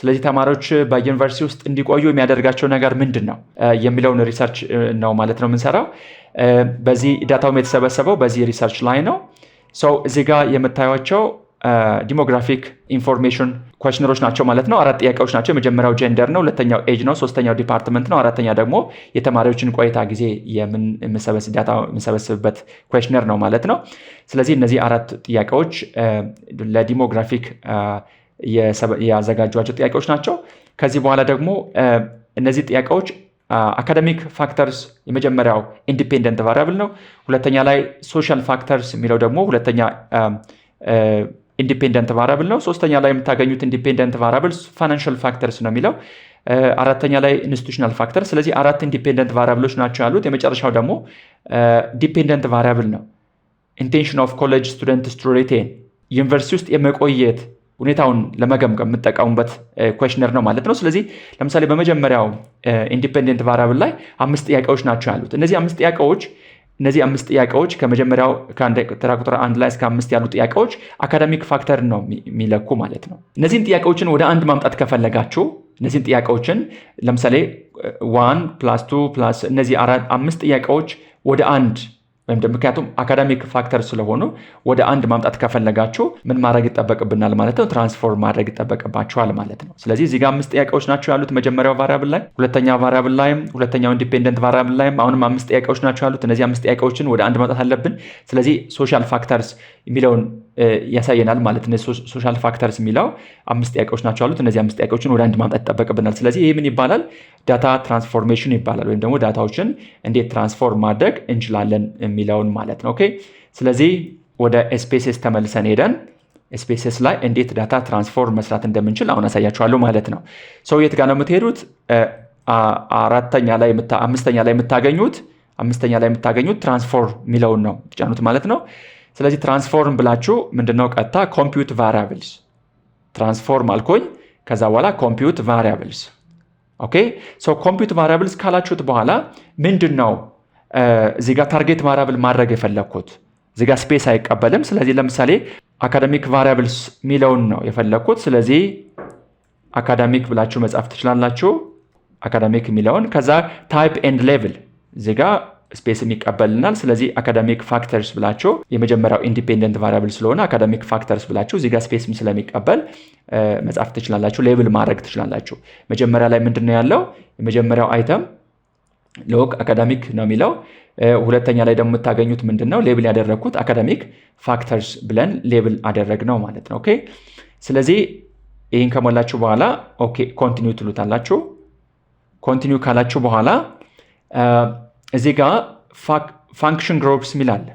ስለዚህ ተማሪዎች በዩኒቨርሲቲ ውስጥ እንዲቆዩ የሚያደርጋቸው ነገር ምንድን ነው የሚለውን ሪሰርች ነው ማለት ነው የምንሰራው። በዚህ ዳታውም የተሰበሰበው በዚህ ሪሰርች ላይ ነው። እዚህ ጋር የምታዩቸው ዲሞግራፊክ ኢንፎርሜሽን ኩዌሽነሮች ናቸው ማለት ነው። 4 ጥያቄዎች ናቸው። የመጀመሪያው ጀንደር ነው፣ ሁለተኛው ኤጅ ነው፣ ሶስተኛው ዲፓርትመንት ነው፣ አራተኛ ደግሞ የተማሪዎችን ቆይታ ጊዜ ዳታ የምንሰበስብበት ኩዌሽነር ነው ማለት ነው። ስለዚህ እነዚህ 4 ጥያቄዎች ለዲሞግራፊክ ያዘጋጇቸው ጥያቄዎች ናቸው። ከዚህ በኋላ ደግሞ እነዚህ ጥያቄዎች አካደሚክ ፋክተርስ የመጀመሪያው ኢንዲፔንደንት ቫሪያብል ነው። ሁለተኛ ላይ ሶሻል ፋክተርስ የሚለው ደግሞ ሁለተኛ ኢንዲፔንደንት ቫሪያብል ነው። ሶስተኛ ላይ የምታገኙት ኢንዲፔንደንት ቫሪያብል ፋይናንሻል ፋክተርስ ነው የሚለው። አራተኛ ላይ ኢንስቲቱሽናል ፋክተር። ስለዚህ 4 ኢንዲፔንደንት ቫሪያብሎች ናቸው ያሉት። የመጨረሻው ደግሞ ዲፔንደንት ቫሪያብል ነው። ኢንቴንሽን ኦፍ ኮሌጅ ስቱደንትስ ቱ ሪቴን፣ ዩኒቨርሲቲ ውስጥ የመቆየት ሁኔታውን ለመገምገም የምጠቀሙበት ኩዌሽነር ነው ማለት ነው። ስለዚህ ለምሳሌ በመጀመሪያው ኢንዲፔንደንት ቫሪያብል ላይ 5 ጥያቄዎች ናቸው ያሉት። እነዚህ 5 ጥያቄዎች ከመጀመሪያው ተራ ቁጥር 1 ላይ እስከ 5 ያሉ ጥያቄዎች አካዳሚክ ፋክተር ነው የሚለኩ ማለት ነው። እነዚህን ጥያቄዎችን ወደ አንድ ማምጣት ከፈለጋችሁ እነዚህን ጥያቄዎችን ለምሳሌ 1 + 2 እነዚህ 5 ጥያቄዎች ወደ አንድ ወይም ደግሞ ምክንያቱም አካዳሚክ ፋክተር ስለሆኑ ወደ አንድ ማምጣት ከፈለጋችሁ ምን ማድረግ ይጠበቅብናል ማለት ነው? ትራንስፎርም ማድረግ ይጠበቅባችኋል ማለት ነው። ስለዚህ እዚህ ጋር 5 ጥያቄዎች ናቸው ያሉት መጀመሪያው ቫሪያብል ላይ፣ ሁለተኛ ቫሪያብል ላይም፣ ሁለተኛው ኢንዲፔንደንት ቫሪያብል ላይም አሁንም 5 ጥያቄዎች ናቸው ያሉት። እነዚህ 5 ጥያቄዎችን ወደ አንድ ማምጣት አለብን። ስለዚህ ሶሻል ፋክተርስ የሚለውን ያሳየናል ማለት ነው። ሶሻል ፋክተርስ የሚለው 5 ጥያቄዎች ናቸው ያሉት። እነዚህ 5 ጥያቄዎችን ወደ አንድ ማምጣት ይጠበቅብናል። ስለዚህ ይሄ ምን ይባላል? ዳታ ትራንስፎርሜሽን ይባላል። ወይም ደግሞ ዳታዎችን እንዴት ትራንስፎርም ማድረግ እንችላለን የሚለውን ማለት ነው። ኦኬ፣ ስለዚህ ወደ ኤስፔስስ ተመልሰን ሄደን ኤስፔስስ ላይ እንዴት ዳታ ትራንስፎርም መስራት እንደምንችል አሁን አሳያችኋለሁ ማለት ነው። የት ጋር ነው የምትሄዱት? አምስተኛ ላይ የምታገኙት ትራንስፎርም የሚለውን ነው ጫኑት ማለት ነው። ስለዚህ ትራንስፎርም ብላችሁ ምንድነው ቀጥታ ኮምፒውት ቫሪያብልስ ትራንስፎርም አልኮኝ። ከዛ በኋላ ኮምፒውት ቫሪያብልስ። ኦኬ፣ ኮምፒውት ቫሪያብልስ ካላችሁት በኋላ ምንድነው እዚህ ጋር ታርጌት ቫሪያብል ማድረግ የፈለግኩት? እዚህ ጋር ስፔስ አይቀበልም። ስለዚህ ለምሳሌ አካዳሚክ ቫሪያብልስ የሚለውን ነው የፈለግኩት። ስለዚህ አካዳሚክ ብላችሁ መጻፍ ትችላላችሁ፣ አካዳሚክ የሚለውን። ከዛ ታይፕ ኤንድ ሌቭል እዚህ ጋር ስፔስ የሚቀበልናል። ስለዚህ አካዳሚክ ፋክተርስ ብላችሁ የመጀመሪያው ኢንዲፔንደንት ቫሪያብል ስለሆነ አካዳሚክ ፋክተርስ ብላችሁ እዚህ ጋር ስፔስ ስለሚቀበል መጻፍ ትችላላችሁ፣ ሌብል ማድረግ ትችላላችሁ። መጀመሪያ ላይ ምንድነው ያለው? የመጀመሪያው አይተም ሎግ አካዳሚክ ነው የሚለው። ሁለተኛ ላይ ደግሞ የምታገኙት ምንድነው? ሌብል ያደረግኩት አካዳሚክ ፋክተርስ ብለን ሌብል አደረግነው ማለት ነው። ኦኬ፣ ስለዚህ ይህን ከሞላችሁ በኋላ ኦኬ ኮንቲኒው ትሉታላችሁ። ኮንቲኒው ካላችሁ በኋላ እዚህ ጋር ፋንክሽን ግሩፕስ የሚል አለ።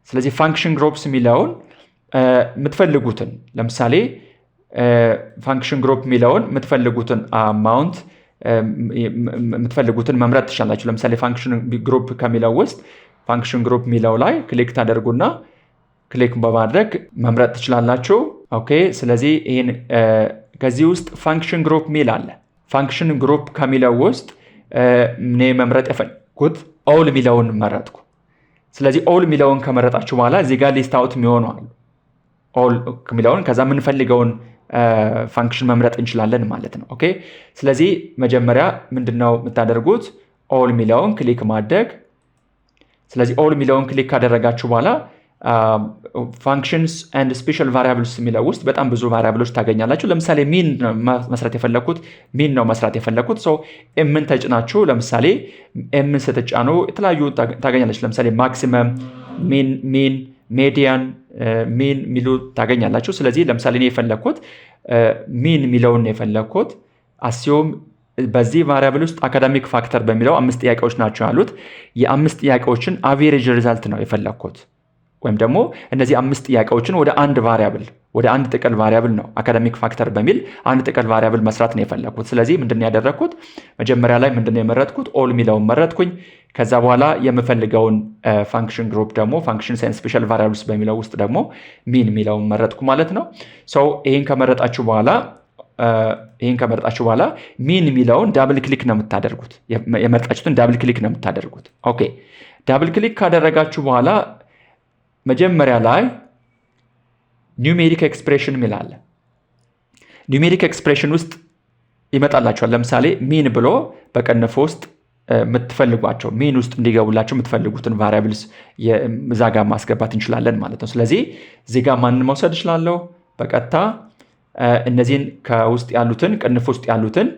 ስለዚህ ፋንክሽን ግሩፕስ የሚለውን የምትፈልጉትን ለምሳሌ ፋንክሽን ግሩፕ የሚለውን የምትፈልጉትን አማውንት የምትፈልጉትን መምረጥ ትችላላችሁ። ለምሳሌ ፋንክሽን ግሩፕ ከሚለው ውስጥ ፋንክሽን ግሩፕ የሚለው ላይ ክሊክ ታደርጉና ክሊክ በማድረግ መምረጥ ትችላላችሁ። ኦኬ፣ ስለዚህ ይህን ከዚህ ውስጥ ፋንክሽን ግሩፕ የሚል አለ። ፋንክሽን ግሩፕ ከሚለው ውስጥ እኔ መምረጥ የፈለኩት ኦል የሚለውን መረጥኩ። ስለዚህ ኦል የሚለውን ከመረጣችሁ በኋላ እዚህ ጋር ሊስት አውት የሚሆኑ አሉ። ኦል የሚለውን ከዛ የምንፈልገውን ፋንክሽን መምረጥ እንችላለን ማለት ነው። ኦኬ፣ ስለዚህ መጀመሪያ ምንድነው የምታደርጉት? ኦል የሚለውን ክሊክ ማድረግ። ስለዚህ ኦል የሚለውን ክሊክ ካደረጋችሁ በኋላ ፋንክሽንስ ኤንድ ስፔሻል ቫሪያብልስ የሚለው ውስጥ በጣም ብዙ ቫሪያብሎች ታገኛላችሁ። ለምሳሌ ሚን ነው መስራት የፈለኩት ሰው ኤምን ተጭናችሁ ለምሳሌ ኤምን ስትጫኑ የተለያዩ ታገኛላችሁ። ለምሳሌ ማክሲመም፣ ሚን፣ ሜዲያን፣ ሚን ሚሉ ታገኛላችሁ። ስለዚህ ለምሳሌ እኔ የፈለኩት ሚን የሚለውን የፈለኩት አሲዮም በዚህ ቫሪያብል ውስጥ አካዳሚክ ፋክተር በሚለው 5 ጥያቄዎች ናቸው ያሉት። የ5 ጥያቄዎችን አቬሬጅ ሪዛልት ነው የፈለኩት። ወይም ደግሞ እነዚህ 5 ጥያቄዎችን ወደ አንድ ጥቅል ቫሪያብል ነው አካዳሚክ ፋክተር በሚል አንድ ጥቅል ቫሪያብል መስራት ነው የፈለኩት። ስለዚህ ምንድነው ያደረኩት? መጀመሪያ ላይ ምንድነው የመረጥኩት? ኦል ሚለውን መረጥኩኝ። ከዛ በኋላ የምፈልገውን ፋንክሽን ግሩፕ ደግሞ ፋንክሽንስ ኤንድ ስፔሻል ቫሪያብልስ በሚለው ውስጥ ደግሞ ሚን ሚለውን መረጥኩ ማለት ነው። ይሄን ከመረጣችሁ በኋላ ሚን ሚለውን ዳብል ክሊክ ነው የምታደርጉት። የመረጣችሁትን ዳብል ክሊክ ነው የምታደርጉት። ኦኬ ዳብል ክሊክ ካደረጋችሁ በኋላ መጀመሪያ ላይ ኒውሜሪክ ኤክስፕሬሽን ሚላለ ኒውሜሪክ ኤክስፕሬሽን ውስጥ ይመጣላችኋል። ለምሳሌ ሚን ብሎ በቅንፍ ውስጥ የምትፈልጓቸው ሚን ውስጥ እንዲገቡላቸው የምትፈልጉትን ቫሪያብልስ እዛ ጋር ማስገባት እንችላለን ማለት ነው። ስለዚህ እዚህ ጋር ማንን መውሰድ እችላለሁ? በቀጥታ እነዚህን ከውስጥ ያሉትን ቅንፍ ውስጥ ያሉትን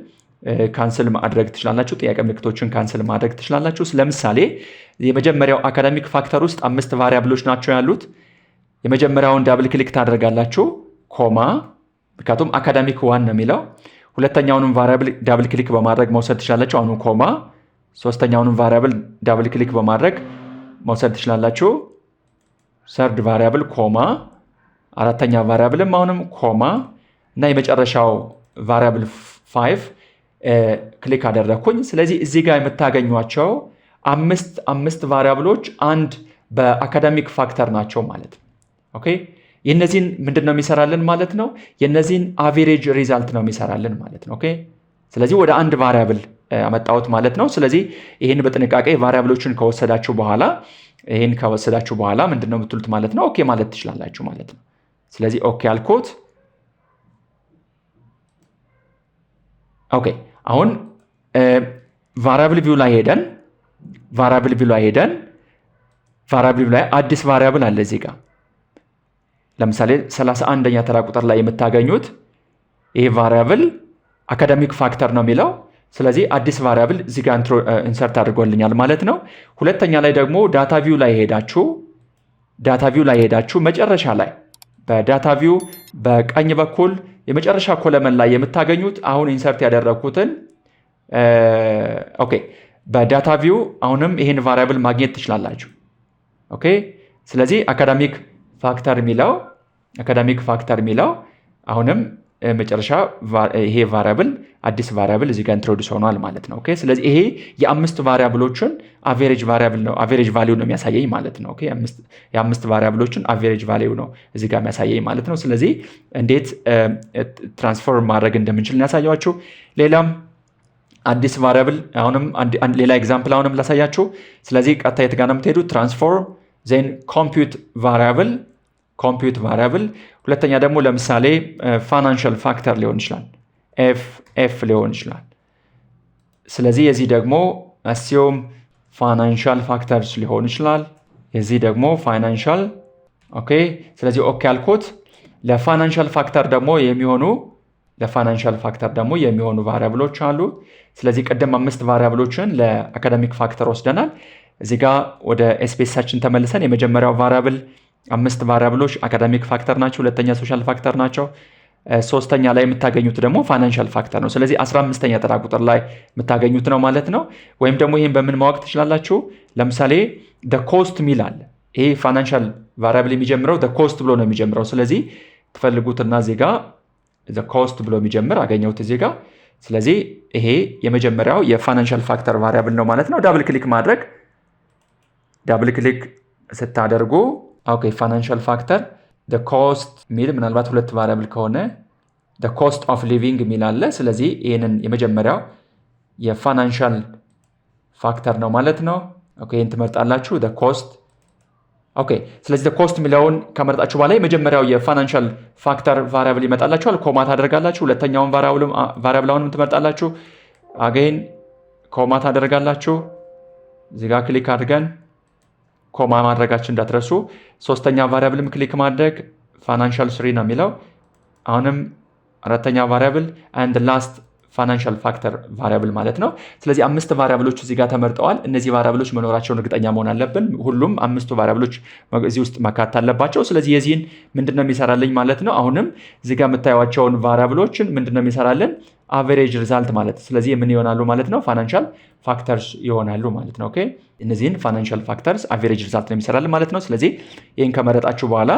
ካንስል ማድረግ ትችላላችሁ። ጥያቄ ምልክቶችን ካንስል ማድረግ ትችላላችሁ። ለምሳሌ የመጀመሪያው አካዳሚክ ፋክተር ውስጥ 5 ቫሪያብሎች ናቸው ያሉት። የመጀመሪያውን ዳብል ክሊክ ታደርጋላችሁ፣ ኮማ፣ ምክንያቱም አካዳሚክ 1 ነው የሚለው። ሁለተኛውንም ቫሪያብል ዳብል ክሊክ በማድረግ መውሰድ ትችላላችሁ፣ አሁኑ ኮማ። ሶስተኛውንም ቫሪያብል ዳብል ክሊክ በማድረግ መውሰድ ትችላላችሁ፣ ሰርድ ቫሪያብል ኮማ። አራተኛ ቫሪያብልም አሁንም ኮማ እና የመጨረሻው ቫሪያብል 5 ክሊክ አደረኩኝ። ስለዚህ እዚህ ጋር የምታገኟቸው አምስት ቫሪያብሎች አንድ በአካዳሚክ ፋክተር ናቸው ማለት ነው። ኦኬ የነዚህን ምንድነው የሚሰራልን ማለት ነው? የነዚህን አቬሬጅ ሪዛልት ነው የሚሰራልን ማለት ነው። ኦኬ ስለዚህ ወደ አንድ ቫሪያብል አመጣሁት ማለት ነው። ስለዚህ ይህን በጥንቃቄ ቫሪያብሎችን ከወሰዳችሁ በኋላ ምንድነው የምትሉት ማለት ነው? ኦኬ ማለት ትችላላችሁ ማለት ነው። ስለዚህ ኦኬ አልኩት። ኦኬ አሁን ቫሪያብል ቪው ላይ ሄደን ቫሪያብል ቪው ላይ አዲስ ቫሪያብል አለ እዚህ ጋር። ለምሳሌ 31ኛ ተራ ቁጥር ላይ የምታገኙት ይሄ ቫሪያብል አካዳሚክ ፋክተር ነው የሚለው። ስለዚህ አዲስ ቫሪያብል እዚህ ጋር ኢንሰርት አድርጎልኛል ማለት ነው። ሁለተኛ ላይ ደግሞ ዳታ ቪው ላይ ሄዳችሁ መጨረሻ ላይ በዳታ ቪው በቀኝ በኩል የመጨረሻ ኮለመን ላይ የምታገኙት አሁን ኢንሰርት ያደረኩትን ኦኬ በዳታ ቪው አሁንም ይሄን ቫሪያብል ማግኘት ትችላላችሁ። ኦኬ ስለዚህ አካዳሚክ ፋክተር የሚለው አሁንም መጨረሻ ይሄ ቫሪያብል አዲስ ቫሪያብል እዚህ ጋር ኢንትሮዲዩስ ሆኗል ማለት ነው። ኦኬ ስለዚህ ይሄ የ5 ቫሪያብሎችን አቬሬጅ ቫልዩ ነው የሚያሳየኝ ማለት ነው። ኦኬ የ5 ቫሪያብሎችን አቬሬጅ ቫልዩ ነው እዚህ ጋር የሚያሳየኝ ማለት ነው። ስለዚህ እንዴት ትራንስፎርም ማድረግ እንደምንችል ያሳያችሁ። ሌላም አዲስ ቫሪያብል አሁንም ሌላ ኤግዛምፕል አሁንም ላሳያችሁ። ስለዚህ ቀጥታ የት ጋር ነው የምትሄዱት? ትራንስፎርም ዜን ኮምፒውት ቫሪያብል። ሁለተኛ ደግሞ ለምሳሌ ፋይናንሻል ፋክተር ሊሆን ይችላል፣ ኤፍ ሊሆን ይችላል። ስለዚህ የዚህ ደግሞ አሲዮም ፋይናንሻል ፋክተርስ ሊሆን ይችላል። የዚህ ደግሞ ፋይናንሻል። ኦኬ ስለዚህ ኦኬ አልኩት። ለፋይናንሻል ፋክተር ደግሞ የሚሆኑ ቫሪያብሎች አሉ። ስለዚህ ቀደም 5 ቫሪያብሎችን ለአካዳሚክ ፋክተር ወስደናል። እዚህ ጋር ወደ ኤስፔሳችን ተመልሰን የመጀመሪያው ቫሪያብል 5 ቫሪያብሎች አካዳሚክ ፋክተር ናቸው። ሁለተኛ ሶሻል ፋክተር ናቸው። ሶስተኛ ላይ የምታገኙት ደግሞ ፋይናንሻል ፋክተር ነው። ስለዚህ 15ኛ ተራ ቁጥር ላይ የምታገኙት ነው ማለት ነው። ወይም ደግሞ ይህን በምን ማወቅ ትችላላችሁ? ለምሳሌ ኮስት ሚል አለ። ይሄ ፋይናንሻል ቫሪያብል የሚጀምረው ኮስት ብሎ ነው የሚጀምረው። ስለዚህ ትፈልጉትና እዚህ ጋር ኮስት ብሎ የሚጀምር አገኘሁት እዚህ ጋር። ስለዚህ ይሄ የመጀመሪያው የፋይናንሻል ፋክተር ቫሪያብል ነው ማለት ነው። ዳብል ክሊክ ስታደርጉ ኦኬ ፋይናንሻል ፋክተር ኮስት ሚል ምናልባት 2 ቫሪያብል ከሆነ ኮስት ኦፍ ሊቪንግ ሚል አለ። ስለዚህ ይህንን የመጀመሪያው የፋይናንሻል ፋክተር ነው ማለት ነው። ኦኬ ይህን ትመርጣላችሁ ኮስት። ኦኬ ስለዚህ ኮስት ሚለውን ከመርጣችሁ በኋላ የመጀመሪያው የፋይናንሻል ፋክተር ቫሪያብል ይመጣላችኋል። ኮማ ታደርጋላችሁ። ሁለተኛውን ቫሪያብል አሁንም ትመርጣላችሁ። አገይን ኮማ ታደርጋላችሁ። እዚህ ጋር ክሊክ አድርገን ኮማ ማድረጋችን እንዳትረሱ። ሶስተኛ ቫሪያብልም ክሊክ ማድረግ ፋይናንሻል 3 ነው የሚለው። አሁንም አራተኛ ቫሪያብል and last ፋይናንሻል ፋክተር ቫሪያብል ማለት ነው። ስለዚህ 5 ቫሪያብሎች እዚህ ጋር ተመርጠዋል። እነዚህ ቫሪያብሎች መኖራቸውን እርግጠኛ መሆን አለብን። ሁሉም 5ቱ ቫሪያብሎች እዚህ ውስጥ መካተት አለባቸው። ስለዚህ የዚህን ምንድነው የሚሰራልኝ ማለት ነው። አሁንም እዚህ ጋር የምታዩዋቸውን ቫሪያብሎችን ምንድነው የሚሰራልን አቨሬጅ ሪዛልት ማለት። ስለዚህ ምን ይሆናሉ ማለት ነው ፋይናንሻል ፋክተርስ ይሆናሉ ማለት ነው። ኦኬ እነዚህን ፋይናንሻል ፋክተርስ አቨሬጅ ሪዛልት ነው የሚሰራልን ማለት ነው። ስለዚህ ይሄን ከመረጣችሁ በኋላ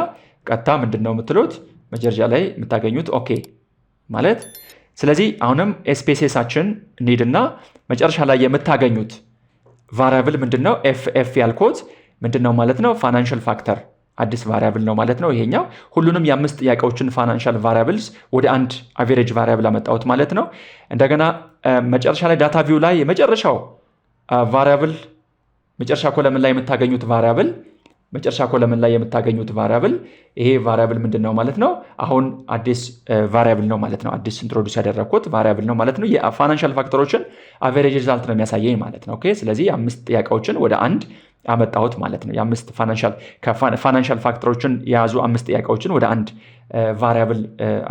ቀጥታ ምንድነው የምትሉት መጀመሪያ ላይ የምታገኙት ኦኬ ማለት። ስለዚህ አሁንም ኤስፔሲሳችን እንሂድና መጨረሻ ላይ የምታገኙት ቫሪያብል ምንድነው ኤፍ ያልኩት ምንድነው ማለት ነው ፋይናንሻል ፋክተር አዲስ ቫሪያብል ነው ማለት ነው። ይሄኛው ሁሉንም የ5 ጥያቄዎችን ፋይናንሻል ቫሪያብልስ ወደ አንድ አቨሬጅ ቫሪያብል አመጣሁት ማለት ነው። እንደገና መጨረሻ ላይ ዳታ ቪው ላይ የመጨረሻው ቫሪያብል መጨረሻ ኮለምን ላይ የምታገኙት ቫሪያብል መጨረሻ ኮለምን ላይ የምታገኙት ቫሪያብል ይሄ ቫሪያብል ምንድነው ማለት ነው አሁን አዲስ ቫሪያብል ነው ማለት ነው። አዲስ ኢንትሮዲዩስ ያደረኩት ቫሪያብል ነው ማለት ነው። የፋይናንሻል ፋክተሮችን አቨሬጅ ሪዛልት ነው የሚያሳየኝ ማለት ነው። ኦኬ ስለዚህ 5 ጥያቄዎችን ወደ አንድ አመጣሁት ማለት ነው። የ5 ፋይናንሻል ፋክተሮችን የያዙ 5 ጥያቄዎችን ወደ አንድ ቫሪያብል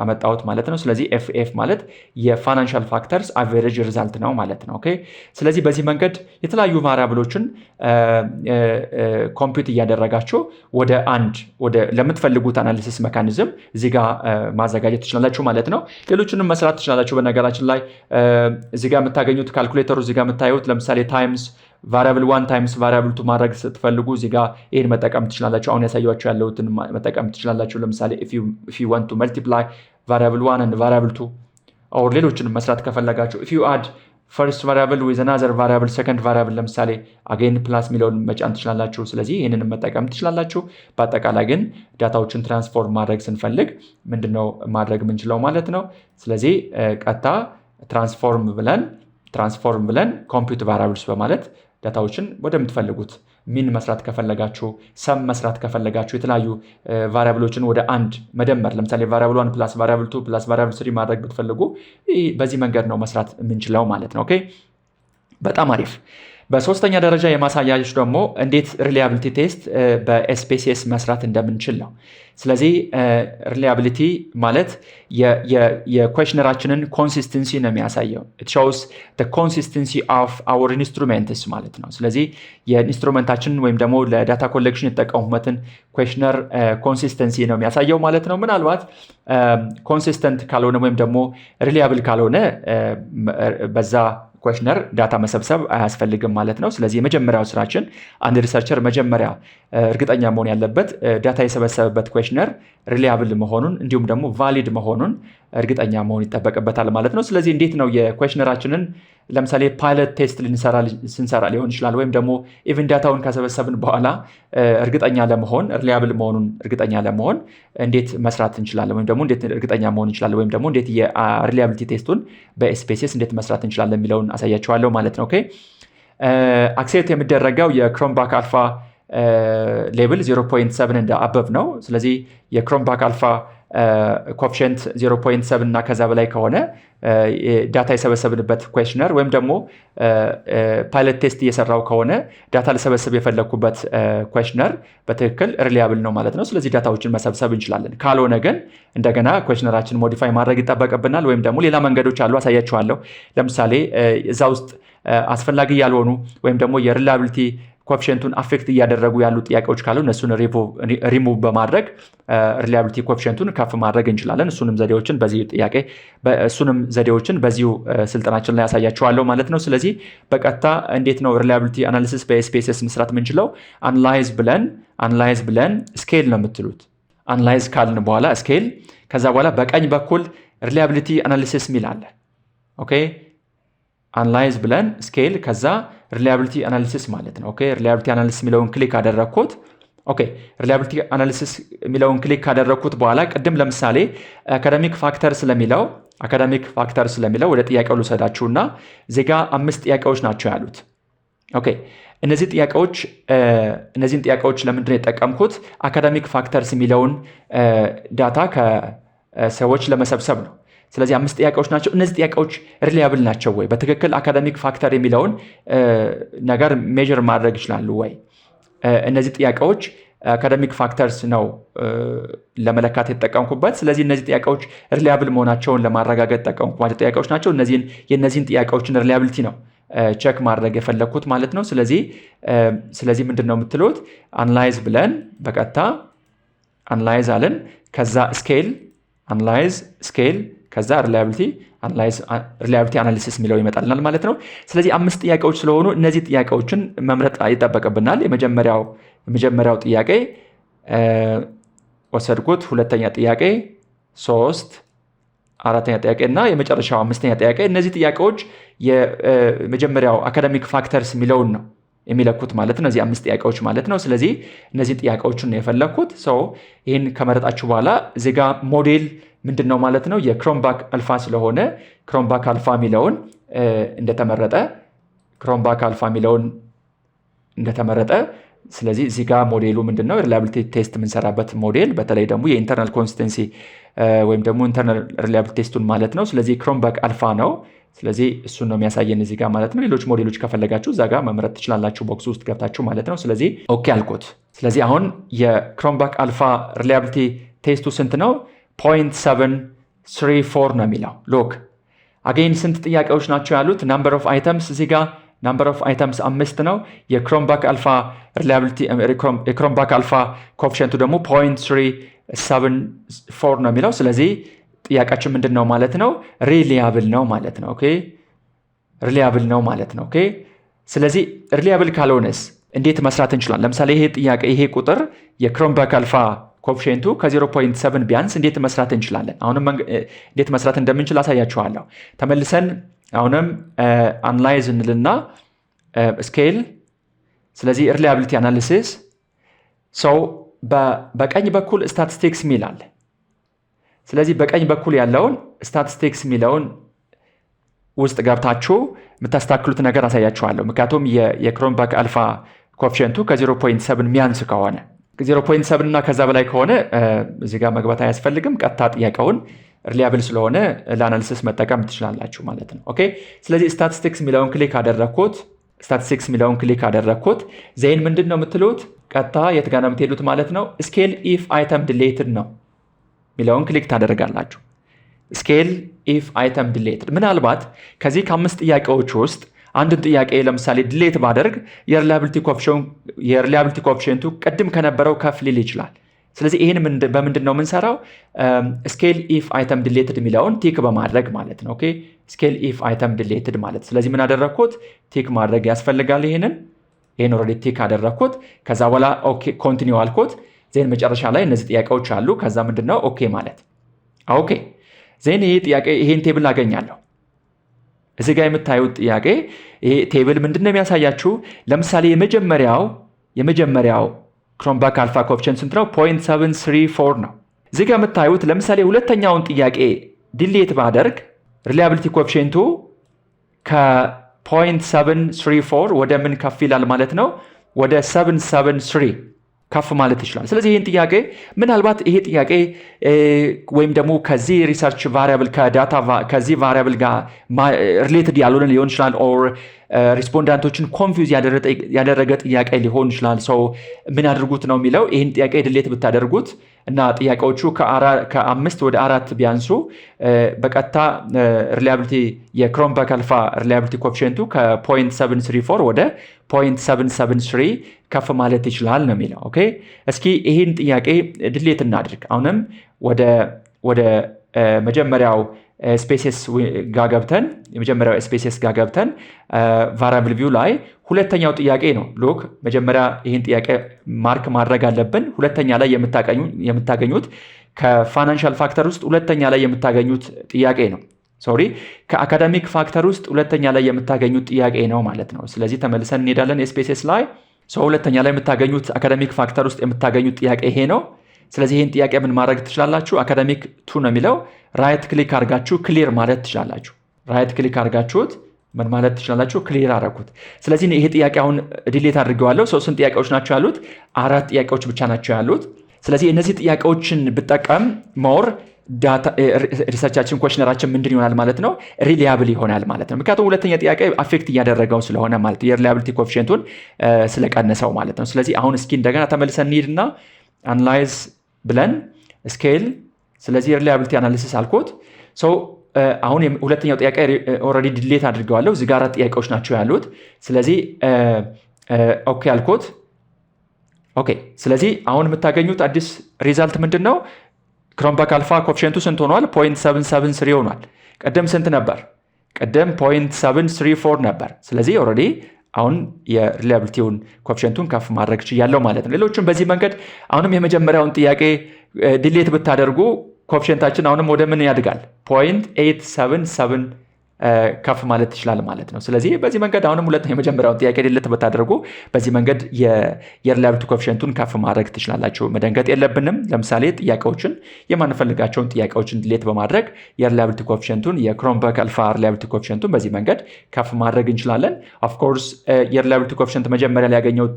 አመጣሁት ማለት ነው። ስለዚህ ኤፍ ማለት የፋይናንሻል ፋክተርስ አቨሬጅ ሪዛልት ነው ማለት ነው። ኦኬ ስለዚህ በዚህ መንገድ የተለያዩ ቫሪያብሎችን ኮምፒውት እያደረጋችሁ ወደ አንድ ለምትፈልጉት አናሊሲስ ሜካኒዝም እዚህ ጋር ማዘጋጀት ትችላላችሁ ማለት ነው። ሌሎችንም መስራት ትችላላችሁ። በነገራችን ላይ እዚህ ጋር የምታገኙት ካልኩሌተሩ እዚህ ጋር የምታዩት ለምሳሌ ታይምስ ቫሪያብል 1 ታይምስ ቫሪያብል 2 ማድረግ ስትፈልጉ እዚህ ጋር ይሄን መጠቀም ትችላላችሁ። አሁን ያሳያችሁ ያለውትን መጠቀም ትችላላችሁ። ለምሳሌ if you want to multiply variable 1 and variable 2 or ሌሎችንም መስራት ከፈለጋችሁ if you add first variable with another variable second variable ለምሳሌ again ፕላስ ሚለውን መጫን ትችላላችሁ። ስለዚህ ይሄንን መጠቀም ትችላላችሁ። በአጠቃላይ ግን ዳታዎችን ትራንስፎርም ማድረግ ስንፈልግ ምንድነው ማድረግ ምንችለው ማለት ነው። ስለዚህ ቀጥታ ትራንስፎርም ብለን ኮምፒውት ቫሪያብልስ በማለት ዳታዎችን ወደምትፈልጉት ሚን መስራት ከፈለጋችሁ ሰም መስራት ከፈለጋችሁ የተለያዩ ቫሪያብሎችን ወደ አንድ መደመር ለምሳሌ ቫሪያብል 1 ፕላስ ቫሪያብል 2 ፕላስ ቫሪያብል 3 ማድረግ ብትፈልጉ በዚህ መንገድ ነው መስራት የምንችለው ማለት ነው። ኦኬ በጣም አሪፍ። በሶስተኛ ደረጃ የማሳያችሁ ደግሞ እንዴት ሪላያቢሊቲ ቴስት በኤስፔሲስ መስራት እንደምንችል ነው። ስለዚህ ሪላያቢሊቲ ማለት የኩዌሽነራችንን ኮንሲስተንሲ ነው የሚያሳየው። it shows the consistency of our instruments ማለት ነው። ስለዚህ የኢንስትሩመንታችንን ወይም ደግሞ ለዳታ ኮሌክሽን የተጠቀሙበትን ኩዌሽነር ኮንሲስተንሲ ነው የሚያሳየው ማለት ነው። ምናልባት ኮንሲስተንት ካልሆነ ወይም ደግሞ ሪላያብል ካልሆነ በዛ ኩዌሽነር ዳታ መሰብሰብ አያስፈልግም ማለት ነው። ስለዚህ የመጀመሪያው ስራችን አንድ ሪሰርቸር መጀመሪያ እርግጠኛ መሆን ያለበት ዳታ የሰበሰበበት ኩዌሽነር ሪላያብል መሆኑን እንዲሁም ደግሞ ቫሊድ መሆኑን እርግጠኛ መሆን ይጠበቅበታል ማለት ነው። ስለዚህ እንዴት ነው የኩዌሽነራችንን ለምሳሌ ፓይለት ቴስት ስንሰራ ሊሆን ይችላል ወይም ደግሞ ኢቭን ዳታውን ከሰበሰብን በኋላ እርግጠኛ ለመሆን ሪላያብል መሆኑን እርግጠኛ ለመሆን እንዴት መስራት እንችላለን ወይም ደግሞ እንዴት እርግጠኛ መሆን እንችላለን ወይም ደግሞ እንዴት የሪላያቢሊቲ ቴስቱን በኤስፔሲስ እንዴት መስራት እንችላለን የሚለውን አሳያችኋለሁ ማለት ነው። ኦኬ አክሴፕት የሚደረገው የክሮምባክ አልፋ ሌብል 0.7 እንደ አበብ ነው። ስለዚህ የክሮምባክ አልፋ ኮኤፊሽንት 0.7 እና ከዛ በላይ ከሆነ ዳታ የሰበሰብንበት ኩዌሽነር ወይም ደግሞ ፓይለት ቴስት እየሰራው ከሆነ ዳታ ለሰበሰብ የፈለኩበት ኩዌሽነር በትክክል ሪላያብል ነው ማለት ነው። ስለዚህ ዳታዎችን መሰብሰብ እንችላለን። ካልሆነ ግን እንደገና ኩዌሽነራችን ሞዲፋይ ማድረግ ይጠበቅብናል ወይም ደግሞ ሌላ መንገዶች አሉ፣ አሳያችኋለሁ። ለምሳሌ እዛ ውስጥ አስፈላጊ ያልሆኑ ወይም ደግሞ የሪላያቢሊቲ ኮኤፊሽንቱን አፌክት እያደረጉ ያሉ ጥያቄዎች ካሉ እነሱን ሪሙቭ በማድረግ ሪላያቢሊቲ ኮኤፊሽንቱን ከፍ ማድረግ እንችላለን። እሱንም ዘዴዎችን በዚሁ ስልጠናችን ላይ ያሳያችኋለሁ ማለት ነው። ስለዚህ በቀጥታ እንዴት ነው ሪላያቢሊቲ አናሊሲስ በኤስፔሲስ መስራት የምንችለው? አናላይዝ ብለን ስኬል ነው የምትሉት። አናላይዝ ካልን በኋላ ስኬል፣ ከዛ በኋላ በቀኝ በኩል ሪላያቢሊቲ አናሊሲስ ሚል አለ። ኦኬ አናላይዝ ብለን ስኬል ከዛ ሪላያቢሊቲ አናሊሲስ ማለት ነው። ኦኬ ሪላያቢሊቲ አናሊሲስ የሚለውን ክሊክ አደረኩት። ኦኬ ሪላያቢሊቲ አናሊሲስ የሚለውን ክሊክ ካደረኩት በኋላ ቅድም ለምሳሌ አካዳሚክ ፋክተር ስለሚለው ወደ ጥያቄው ልውሰዳችሁና ዜጋ 5 ጥያቄዎች ናቸው ያሉት። ኦኬ እነዚህን ጥያቄዎች ለምንድን ነው የጠቀምኩት? አካዳሚክ ፋክተርስ የሚለውን ዳታ ከሰዎች ለመሰብሰብ ነው። ስለዚህ 5 ጥያቄዎች ናቸው። እነዚህ ጥያቄዎች ሪላያብል ናቸው ወይ? በትክክል አካዳሚክ ፋክተር የሚለውን ነገር ሜዥር ማድረግ ይችላሉ ወይ? እነዚህ ጥያቄዎች አካዳሚክ ፋክተርስ ነው ለመለካት የተጠቀምኩበት። ስለዚህ እነዚህ ጥያቄዎች ሪላያብል መሆናቸውን ለማረጋገጥ ተጠቀምኩባቸው ጥያቄዎች ናቸው። የእነዚህን ጥያቄዎችን ሪላያቢሊቲ ነው ቼክ ማድረግ የፈለግኩት ማለት ነው። ስለዚህ ምንድን ነው የምትሉት? አናላይዝ ብለን በቀጥታ አናላይዝ አለን። ከዛ አናላይዝ ስኬል ከዛ ሪላያቢሊቲ አናሊሲስ የሚለው ይመጣልናል ማለት ነው። ስለዚህ 5 ጥያቄዎች ስለሆኑ እነዚህ ጥያቄዎችን መምረጥ ይጠበቅብናል። የመጀመሪያው ጥያቄ ወሰድኩት፣ ሁለተኛ ጥያቄ 3 አራተኛ ጥያቄ እና የመጨረሻው 5ኛ ጥያቄ። እነዚህ ጥያቄዎች የመጀመሪያው አካዳሚክ ፋክተርስ የሚለውን ነው የሚለኩት ማለት ነው፣ እነዚህ 5 ጥያቄዎች ማለት ነው። ስለዚህ እነዚህ ጥያቄዎችን ነው የፈለኩት። ይህን ከመረጣችሁ በኋላ እዚህ ጋር ሞዴል ምንድን ነው ማለት ነው? የክሮምባክ አልፋ ስለሆነ ክሮምባክ አልፋ የሚለውን እንደተመረጠ ስለዚህ እዚህ ጋር ሞዴሉ ምንድን ነው? ሪላያቢሊቲ ቴስት የምንሰራበት ሞዴል፣ በተለይ ደግሞ የኢንተርናል ኮንሲስተንሲ ወይም ደግሞ ኢንተርናል ሪላያቢሊቲ ቴስቱን ማለት ነው። ስለዚህ ክሮምባክ አልፋ ነው። ስለዚህ እሱን ነው የሚያሳየን እዚህ ጋር ማለት ነው። ሌሎች ሞዴሎች ከፈለጋችሁ እዛ ጋር መምረጥ ትችላላችሁ ቦክስ ውስጥ ገብታችሁ ማለት ነው። ስለዚህ ኦኬ አልኩት። ስለዚህ አሁን የክሮምባክ አልፋ ሪላያቢሊቲ ቴስቱ ስንት ነው? 0.734 ነው የሚለው። ሎክ አገኝ ስንት ጥያቄዎች ናቸው ያሉት? ናምበር ኦፍ አይተምስ እዚህ ጋር ናምበር ኦፍ አይተምስ 5 ነው። የክሮምባክ አልፋ ሪላያቢሊቲ የክሮምባክ አልፋ ኮኤፊሺየንቱ ደግሞ 0.734 ነው የሚለው። ስለዚህ ጥያቄያችን ምንድን ነው ማለት ነው? ሪላያብል ነው ማለት ነው። ኦኬ ሪላያብል ነው ማለት ነው። ኦኬ ስለዚህ ሪላያብል ካልሆነስ እንዴት መስራት እንችላለን? ለምሳሌ ይሄ ጥያቄ ይሄ ቁጥር የክሮምባክ አልፋ ኮኤፊሺየንቱ ከ0.7 ቢያንስ እንዴት መስራት እንችላለን? አሁንም እንዴት መስራት እንደምንችል አሳያችኋለሁ። ተመልሰን አሁንም አናላይዝ እንልና ስኬል። ስለዚህ ሪላያቢሊቲ አናሊሲስ በቀኝ በኩል ስታቲስቲክስ ሚል አለ። ስለዚህ በቀኝ በኩል ያለውን ስታቲስቲክስ ሚለውን ውስጥ ገብታችሁ የምታስተካክሉት ነገር አሳያችኋለሁ። ምክንያቱም የክሮምባክ አልፋ ኮኤፊሺየንቱ ከ0.7 ሚያንስ ከሆነ 0.7 እና ከዛ በላይ ከሆነ እዚህ ጋር መግባት አያስፈልግም። ቀጥታ ጥያቄውን ሪላያብል ስለሆነ ለአናሊሲስ መጠቀም ትችላላችሁ ማለት ነው። ኦኬ ስለዚህ ስታቲስቲክስ የሚለውን ክሊክ አደረግኩት። ዜን ምንድን ነው የምትሉት? ቀጥታ የት ጋር ነው የምትሄዱት ማለት ነው? ስኬል ኢፍ አይተም ዲሌትድ ነው የሚለውን ክሊክ ታደርጋላችሁ። ስኬል ኢፍ አይተም ዲሌትድ። ምናልባት ከዚህ ከ5 ጥያቄዎች ውስጥ አንድን ጥያቄ ለምሳሌ ዲሌት ባደርግ የሪላያቢሊቲ ኮኤፊሺየንቱ ቅድም ከነበረው ከፍ ሊል ይችላል። ስለዚህ ይህን በምንድን ነው የምንሰራው? ስኬል ኢፍ አይተም ዲሌትድ የሚለውን ቲክ በማድረግ ማለት ነው። ኦኬ ስኬል ኢፍ አይተም ዲሌትድ ማለት ስለዚህ ምን አደረግኩት? ቲክ ማድረግ ያስፈልጋል። ይህን ኦልሬዲ ቲክ አደረግኩት። ከዛ በኋላ ኦኬ ኮንቲኒው አልኩት። ዜን መጨረሻ ላይ እነዚህ ጥያቄዎች አሉ። ከዛ ምንድን ነው ኦኬ ማለት ኦኬ ዜን ይሄን ቴብል አገኛለሁ። እዚህ ጋር የምታዩት ጥያቄ ይሄ ቴብል ምንድን ነው የሚያሳያችሁ? ለምሳሌ የመጀመሪያው ክሮምባክ አልፋ ኮኤፊሺየንት ስንት ነው? 0.734 ነው። እዚህ ጋር የምታዩት ለምሳሌ ሁለተኛውን ጥያቄ ዲሌት ባደርግ ሪላያቢሊቲ ኮኤፊሺየንቱ ከ0.734 ወደ ምን ከፍ ይላል ማለት ነው? ወደ 773 ከፍ ማለት ይችላል። ስለዚህ ይህን ጥያቄ ምናልባት ይሄ ጥያቄ ወይም ደግሞ ከዚህ ሪሰርች ቫሪያብል ከዚህ ቫሪያብል ጋር ሪሌትድ ያልሆነ ሊሆን ይችላል። ኦር ሪስፖንዳንቶችን ኮንፊውዝ ያደረገ ጥያቄ ሊሆን ይችላል። ሰው ምን አድርጉት ነው የሚለው። ይህን ጥያቄ ድሌት ብታደርጉት እና ጥያቄዎቹ ከ5 ወደ 4 ቢያንሱ በቀጥታ ሪላያቢሊቲ የክሮምባክ አልፋ ሪላያቢሊቲ ኮኤፊሺየንቱ ከ0.734 ወደ 0.773 ከፍ ማለት ይችላል ነው የሚለው። ኦኬ እስኪ ይህን ጥያቄ ድሌት እናድርግ። አሁንም ወደ መጀመሪያው ስፔሲስ ጋር ገብተን ቫሪያብል ቪው ላይ ሁለተኛው ጥያቄ ነው። ሎክ መጀመሪያ ይህን ጥያቄ ማርክ ማድረግ አለብን። ሁለተኛ ላይ የምታገኙት ከፋይናንሻል ፋክተር ውስጥ ሁለተኛ ላይ የምታገኙት ጥያቄ ነው። ከአካዳሚክ ፋክተር ውስጥ ሁለተኛ ላይ የምታገኙት ጥያቄ ነው ማለት ነው። ስለዚህ ተመልሰን እንሄዳለን የስፔሲስ ላይ ሁለተኛ ላይ የምታገኙት አካዳሚክ ፋክተር ውስጥ የምታገኙት ጥያቄ ይሄ ነው። ስለዚህ ይህን ጥያቄ ምን ማድረግ ትችላላችሁ? አካዳሚክ 2 ነው የሚለው ራይት ክሊክ አድርጋችሁ ክሊር ማለት ትችላላችሁ። ራይት ክሊክ አድርጋችሁት ምን ማለት ትችላላችሁ? ክሊር አደረኩት። ስለዚህ ይሄ ጥያቄ አሁን ዲሌት አድርገዋለሁ። ስንት ጥያቄዎች ናቸው ያሉት? 4 ጥያቄዎች ብቻ ናቸው ያሉት። ስለዚህ እነዚህ ጥያቄዎችን ብጠቀም ሞር ሪሰርቻችን ኮሽነራችን ምንድን ይሆናል ማለት ነው? ሪሊያብል ይሆናል ማለት ነው። ምክንያቱም ሁለተኛ ጥያቄ አፌክት እያደረገው ስለሆነ ማለት ነው፣ የሪሊያቢሊቲ ኮኤፊሽንቱን ስለቀነሰው ማለት ነው። ስለዚህ አሁን እስኪ እንደገና ተመልሰን እንሂድና አናላይዝ ብለን ስኬል፣ ስለዚህ ሪሊያቢሊቲ አናሊሲስ አልኩት። አሁን ሁለተኛው ጥያቄ ኦልሬዲ ዲሌት አድርገዋለሁ። እዚህ ጋር 4 ጥያቄዎች ናቸው ያሉት። ስለዚህ ኦኬ አልኩት። ኦኬ፣ ስለዚህ አሁን የምታገኙት አዲስ ሪዛልት ምንድን ነው? ክሮምባክ አልፋ ኮኤፊሽንቱ ስንት ሆኗል? 0.773 ሆኗል። ቀደም ስንት ነበር? ቀደም 0.734 ነበር። ስለዚህ ኦልሬዲ አሁን የሪላያቢሊቲውን ኮኤፊሽንቱን ከፍ ማድረግ ችያለሁ ማለት ነው። ሌሎችም በዚህ መንገድ አሁንም የመጀመሪያውን ጥያቄ ዲሌት ብታደርጉ ኮኤፊሽንታችን አሁንም ወደ ምን ያድጋል? 0.877 ከፍ ማለት ይችላል ማለት ነው። ስለዚህ በዚህ መንገድ አሁንም የመጀመሪያውን ጥያቄ ዲሌት ብታደርጉ በዚህ መንገድ የሪላያቢሊቲ ኮኤፊሽንቱን ከፍ ማድረግ ትችላላችሁ። መደንገጥ የለብንም። ለምሳሌ ጥያቄዎችን የማንፈልጋቸውን ጥያቄዎችን ዲሌት በማድረግ የሪላያቢሊቲ ኮኤፊሽንቱን የክሮምባክ አልፋ ሪላያቢሊቲ ኮኤፊሽንቱን በዚህ መንገድ ከፍ ማድረግ እንችላለን። ኦፍኮርስ የሪላያቢሊቲ ኮኤፊሽንት መጀመሪያ ላይ ያገኘው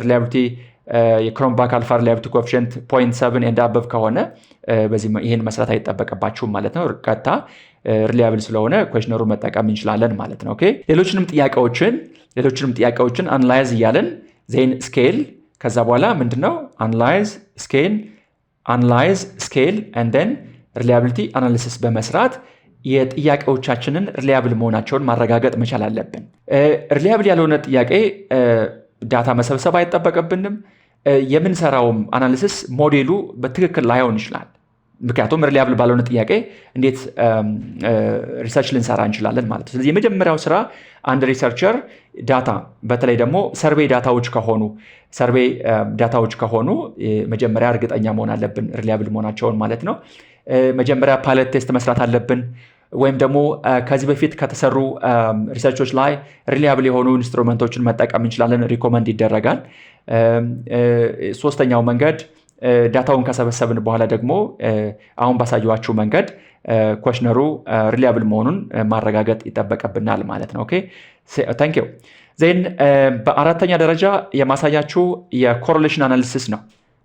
ሪላያቢሊቲ የክሮምባክ አልፋ ሪላያቢሊቲ ኮኤፊሽንት 0.7 ኤንድ አበብ ከሆነ ይህን መስራት አይጠበቅባችሁም ማለት ነው። ቀጥታ ሪላያብል ስለሆነ ኩዌሽነሩን መጠቀም እንችላለን ማለት ነው። ኦኬ፣ ሌሎችንም ጥያቄዎችን አናላይዝ እያለን ዜን ስኬል፣ ከዛ በኋላ ምንድነው አናላይዝ ስኬል ኤንድ ዜን ሪላያቢሊቲ አናሊሲስ በመስራት የጥያቄዎቻችንን ሪላያብል መሆናቸውን ማረጋገጥ መቻል አለብን። ሪላያብል ያልሆነ ጥያቄ ዳታ መሰብሰብ አይጠበቅብንም። የምንሰራውም አናሊሲስ ሞዴሉ በትክክል ላይሆን ይችላል። ምክንያቱም ሪላያብል ባልሆነ ጥያቄ እንዴት ሪሰርች ልንሰራ እንችላለን ማለት ነው። ስለዚህ የመጀመሪያው ስራ አንድ ሪሰርቸር ዳታ በተለይ ደግሞ ሰርቬይ ዳታዎች ከሆኑ መጀመሪያ እርግጠኛ መሆን አለብን ሪላያብል መሆናቸውን ማለት ነው። መጀመሪያ ፓይለት ቴስት መስራት አለብን፣ ወይም ደግሞ ከዚህ በፊት ከተሰሩ ሪሰርቾች ላይ ሪላያብል የሆኑ ኢንስትሩመንቶችን መጠቀም እንችላለን፣ ሪኮመንድ ይደረጋል። ሶስተኛው መንገድ ዳታውን ከሰበሰብን በኋላ ደግሞ አሁን ባሳየኋችሁ መንገድ ኩዌሽነሩ ሪላያብል መሆኑን ማረጋገጥ ይጠበቅብናል ማለት ነው። ኦኬ ታንክ ዩ። ዜን በአራተኛ ደረጃ የማሳያችሁ የኮሬሌሽን አናሊሲስ ነው።